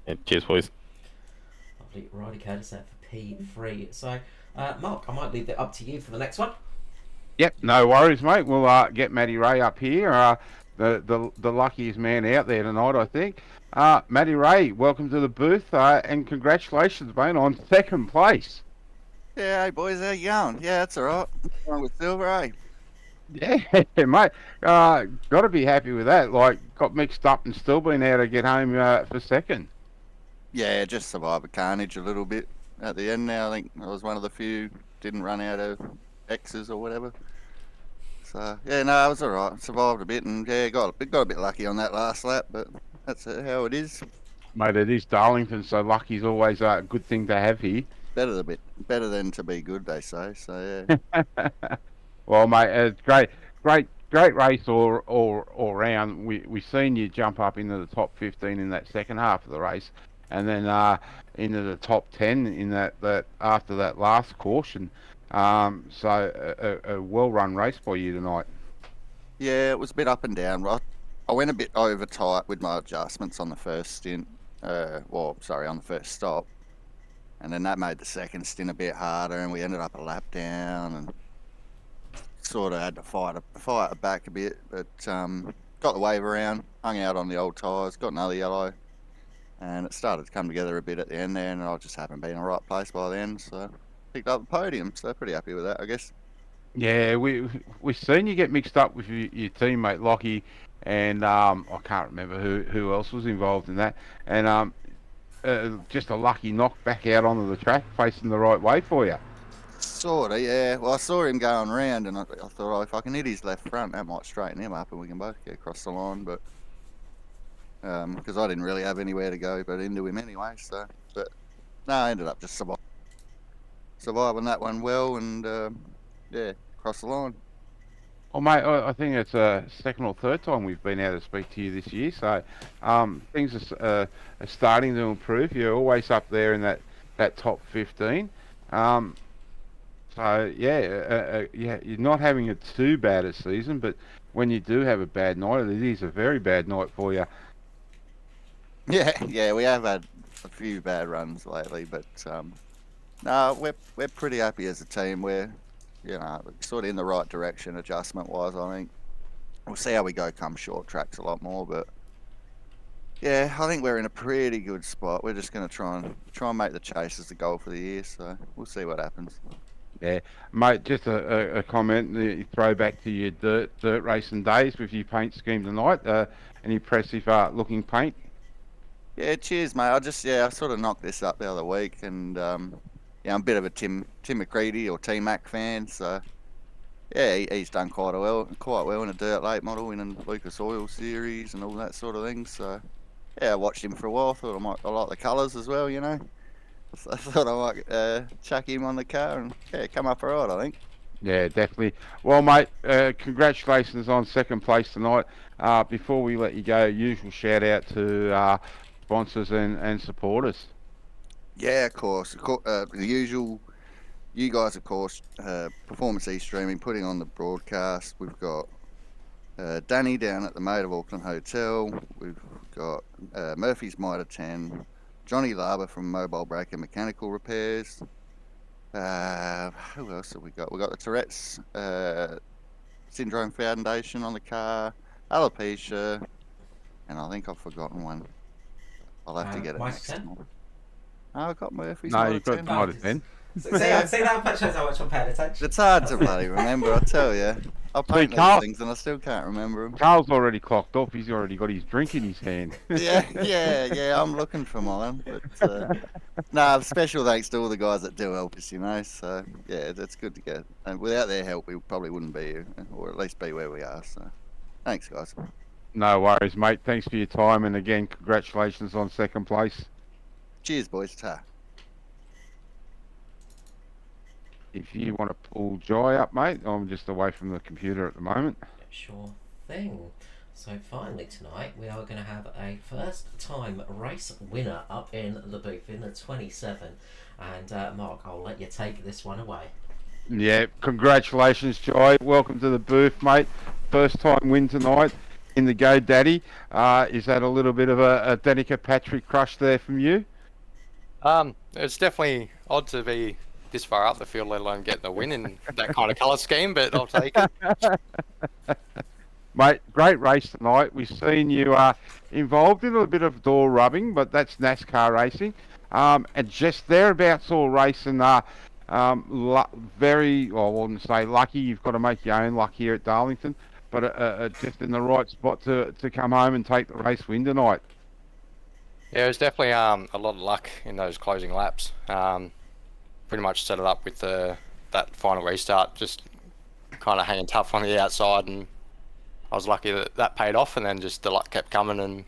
Yeah, cheers, boys. Lovely, Riley Curtis there for P3. So, Mark, I might leave it up to you for the next one. Yep, no worries, mate. We'll get Matty Ray up here. The luckiest man out there tonight, I think. Matty Ray, welcome to the booth, and congratulations, mate, on second place. Yeah, hey boys, how you going? Yeah, that's alright. Going with silver, eh? Yeah, mate. Got to be happy with that. Like, got mixed up and still been able to get home for second. Yeah, just survived a carnage a little bit at the end now. I think I was one of the few didn't run out of X's or whatever. So yeah, no, it was alright. Survived a bit and yeah, got a bit lucky on that last lap, but that's how it is. Mate, it is Darlington, so lucky's always a good thing to have here. Better than to be good, they say. So yeah. Well, mate, it's great race all round. We seen you jump up into the top 15 in that second half of the race, and then into the top 10 in that after that last caution. So a well-run race for you tonight. Yeah, it was a bit up and down. Right, I went a bit over tight with my adjustments on the first stint. On the first stop. And then that made the second stint a bit harder, and we ended up a lap down, and sort of had to fight it back a bit. But got got the wave around, hung out on the old tyres, got another yellow, and it started to come together a bit at the end there, and I just happened to be in the right place by the end, so picked up the podium. So pretty happy with that, I guess. Yeah, we've seen you get mixed up with your teammate Lockie, and I can't remember who else was involved in that, and just a lucky knock back out onto the track, facing the right way for you. Sort of, yeah. Well, I saw him going round, and I thought, oh, if I can hit his left front, that might straighten him up, and we can both get across the line. But because I didn't really have anywhere to go but into him anyway, so. But no, I ended up just surviving that one well, and yeah, across the line. Well, mate, I think it's a second or third time we've been able to speak to you this year, so things are starting to improve. You're always up there in that top 15. So yeah, you're not having it too bad a season, but when you do have a bad night, it is a very bad night for you. Yeah, we have had a few bad runs lately, but no, we're pretty happy as a team. We're sort of in the right direction adjustment wise. I think we'll see how we go come short tracks a lot more, but yeah, I think we're in a pretty good spot. We're just going to try and make the chase as the goal for the year, so we'll see what happens. Yeah, mate, just a comment, throwback to your dirt racing days with your paint scheme tonight. An impressive looking paint. Yeah, cheers, mate. I sort of knocked this up the other week, and I'm a bit of a Tim McCready or T-Mac fan, so yeah, he's done quite well in a dirt late model, winning Lucas Oil Series and all that sort of thing. So yeah, I watched him for a while. Thought I like the colours as well, So I thought I might chuck him on the car and come up alright, I think. Yeah, definitely. Well, mate, congratulations on second place tonight. Before we let you go, usual shout out to sponsors and supporters. Yeah, of course. The usual. You guys, of course, Performance E-Streaming, putting on the broadcast. We've got Danny down at the Maid of Auckland Hotel. We've got Murphy's Mitre 10. Johnny Larber from Mobile Breaker Mechanical Repairs. Who else have we got? We've got the Tourette's Syndrome Foundation on the car. Alopecia. And I think I've forgotten one. I'll have to get it next time. Oh, I got Murphy's. No, you've got Mitre 10. See that much shows how much I'm paying attention. It's hard to bloody remember, I tell you. I paint these things and I still can't remember them. Carl's already clocked off. He's already got his drink in his hand. Yeah. I'm looking for mine. But special thanks to all the guys that do help us, So yeah, that's good to get. And without their help, we probably wouldn't be here, or at least be where we are. So thanks, guys. No worries, mate. Thanks for your time, and again, congratulations on second place. Cheers, boys. Ta. If you want to pull Jai up, mate, I'm just away from the computer at the moment. Sure thing. So finally tonight we are going to have a first time race winner up in the booth in the 27. And Mark, I'll let you take this one away. Yeah, congratulations, Jai. Welcome to the booth, mate. First time win tonight in the Go Daddy. Is that a little bit of a Danica Patrick crush there from you? It's definitely odd to be this far up the field, let alone getting the win in that kind of colour scheme, but I'll take it. Mate, great race tonight. We've seen you involved in a bit of door rubbing, but that's NASCAR racing. And just thereabouts all racing, very, well, I wouldn't say lucky. You've got to make your own luck here at Darlington, but just in the right spot to come home and take the race win tonight. Yeah, it was definitely a lot of luck in those closing laps. Pretty much set it up with that final restart, just kind of hanging tough on the outside, and I was lucky that paid off, and then just the luck kept coming and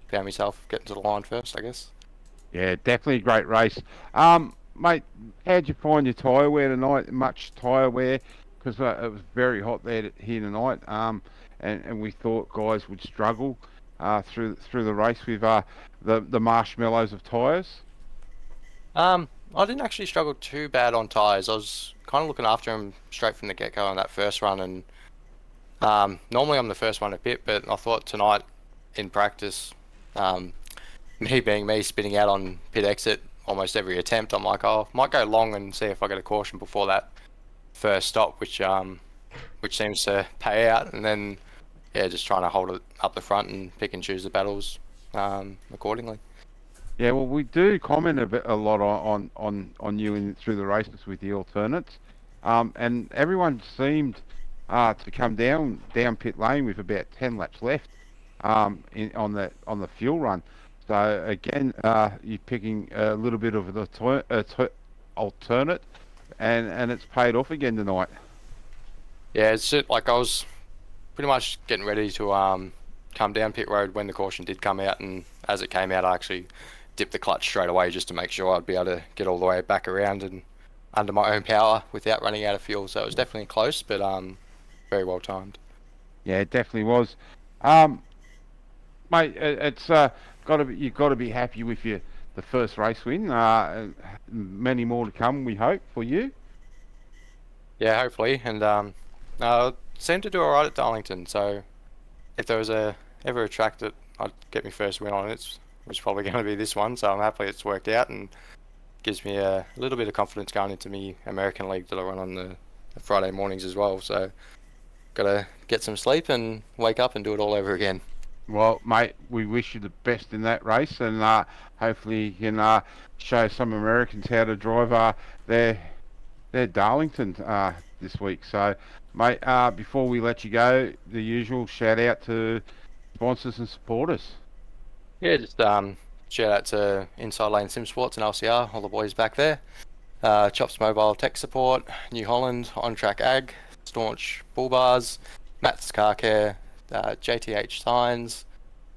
found myself getting to the line first, I guess. Yeah, definitely a great race. Mate, how'd you find your tyre wear tonight? Much tyre wear? Because it was very hot here tonight, and we thought guys would struggle through the race with the marshmallows of tyres. I didn't actually struggle too bad on tyres. I was kind of looking after him straight from the get-go on that first run, and normally I'm the first one to pit, but I thought tonight in practice, me being me, spinning out on pit exit almost every attempt, I'm like, oh, might go long and see if I get a caution before that first stop, which seems to pay out. And then yeah, just trying to hold it up the front and pick and choose the battles accordingly. Yeah, well, we do comment a lot on you through the races with the alternates, and everyone seemed to come down pit lane with about 10 laps left on the fuel run. So again, you're picking a little bit of the alternate, and it's paid off again tonight. Yeah, it's just, like I was pretty much getting ready to come down pit road when the caution did come out, and as it came out, I actually dipped the clutch straight away just to make sure I'd be able to get all the way back around and under my own power without running out of fuel. So it was definitely close, but very well timed. Yeah, it definitely was. Mate, it's you've got to be happy with the first race win. Many more to come, we hope, for you. Yeah, hopefully, and seemed to do alright at Darlington. So if there was ever a track that I'd get my first win on, it's probably going to be this one. So I'm happy it's worked out and gives me a little bit of confidence going into me American League that I run on the Friday mornings as well. So got to get some sleep and wake up and do it all over again. Well, mate, we wish you the best in that race, and hopefully you can show some Americans how to drive their Darlington this week. So, mate, before we let you go, the usual shout out to sponsors and supporters. Yeah, just shout out to Inside Lane Sim Sports and LCR, all the boys back there. Chops Mobile Tech Support, New Holland, On Track Ag, Staunch Bull Bars, Matt's Car Care, JTH Signs,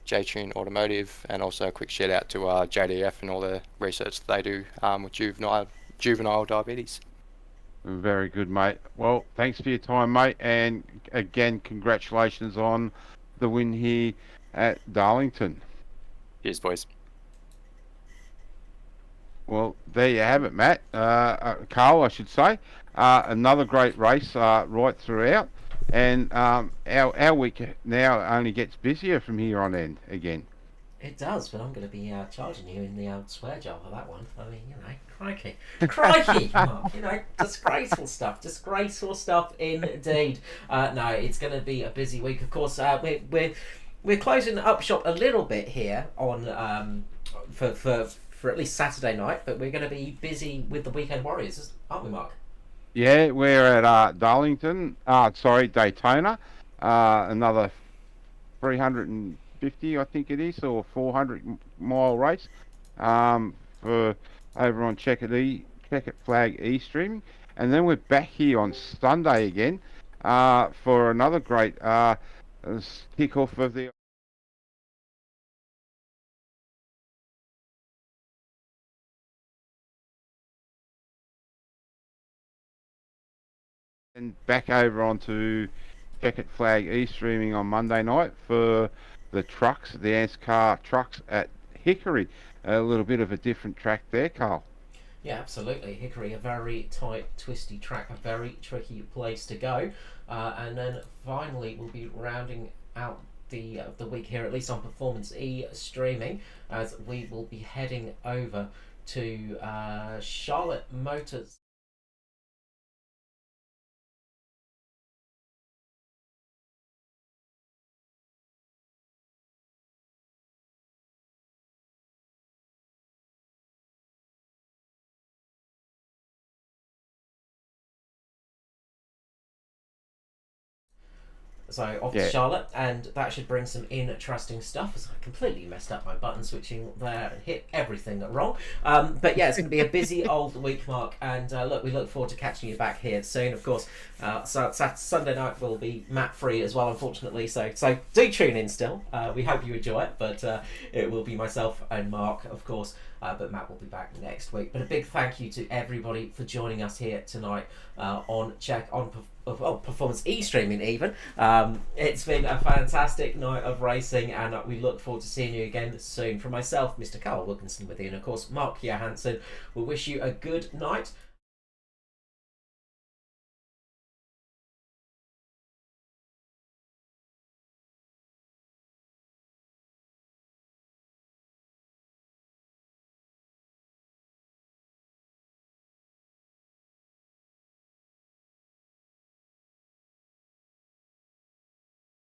J-Tune Automotive, and also a quick shout out to JDF and all the research that they do with juvenile diabetes. Very good, mate. Well, thanks for your time, mate, and again, congratulations on the win here at Darlington. Cheers, boys. Well, there you have it, Matt. Carl, I should say. Another great race right throughout. And our week now only gets busier from here on in again. It does, but I'm going to be charging you in the old swear jar for that one. I mean, crikey. Crikey! Mark, disgraceful stuff indeed. No, it's going to be a busy week. Of course, we're closing up shop a little bit here on for at least Saturday night, but we're going to be busy with the Weekend Warriors, aren't we, Mark? Yeah, we're at Daytona. Another 350, I think it is, or 400-mile race for over on Checkered Flag E-Streaming. And then we're back here on Sunday again for another great kick-off of the... And back over onto Checkered Flag E-Streaming on Monday night for the trucks, the ANZCAR trucks at Hickory. A little bit of a different track there, Carl. Yeah, absolutely. Hickory, a very tight, twisty track, a very tricky place to go. And then finally we'll be rounding out the week here, at least on Performance E-Streaming, as we will be heading over to Charlotte Motors. So off to Charlotte, and that should bring some interesting stuff, as I completely messed up my button switching there and hit everything wrong. But yeah, it's going to be a busy old week, Mark, and we look forward to catching you back here soon. Of course, Sunday night will be Matt free as well, unfortunately, so do tune in still. We hope you enjoy it, but it will be myself and Mark, of course. But Matt will be back next week. But a big thank you to everybody for joining us here tonight on Performance E-Streaming even. It's been a fantastic night of racing, and we look forward to seeing you again soon. From myself, Mr. Carl Wilkinson with you, and of course Mark Johansson, we'll wish you a good night.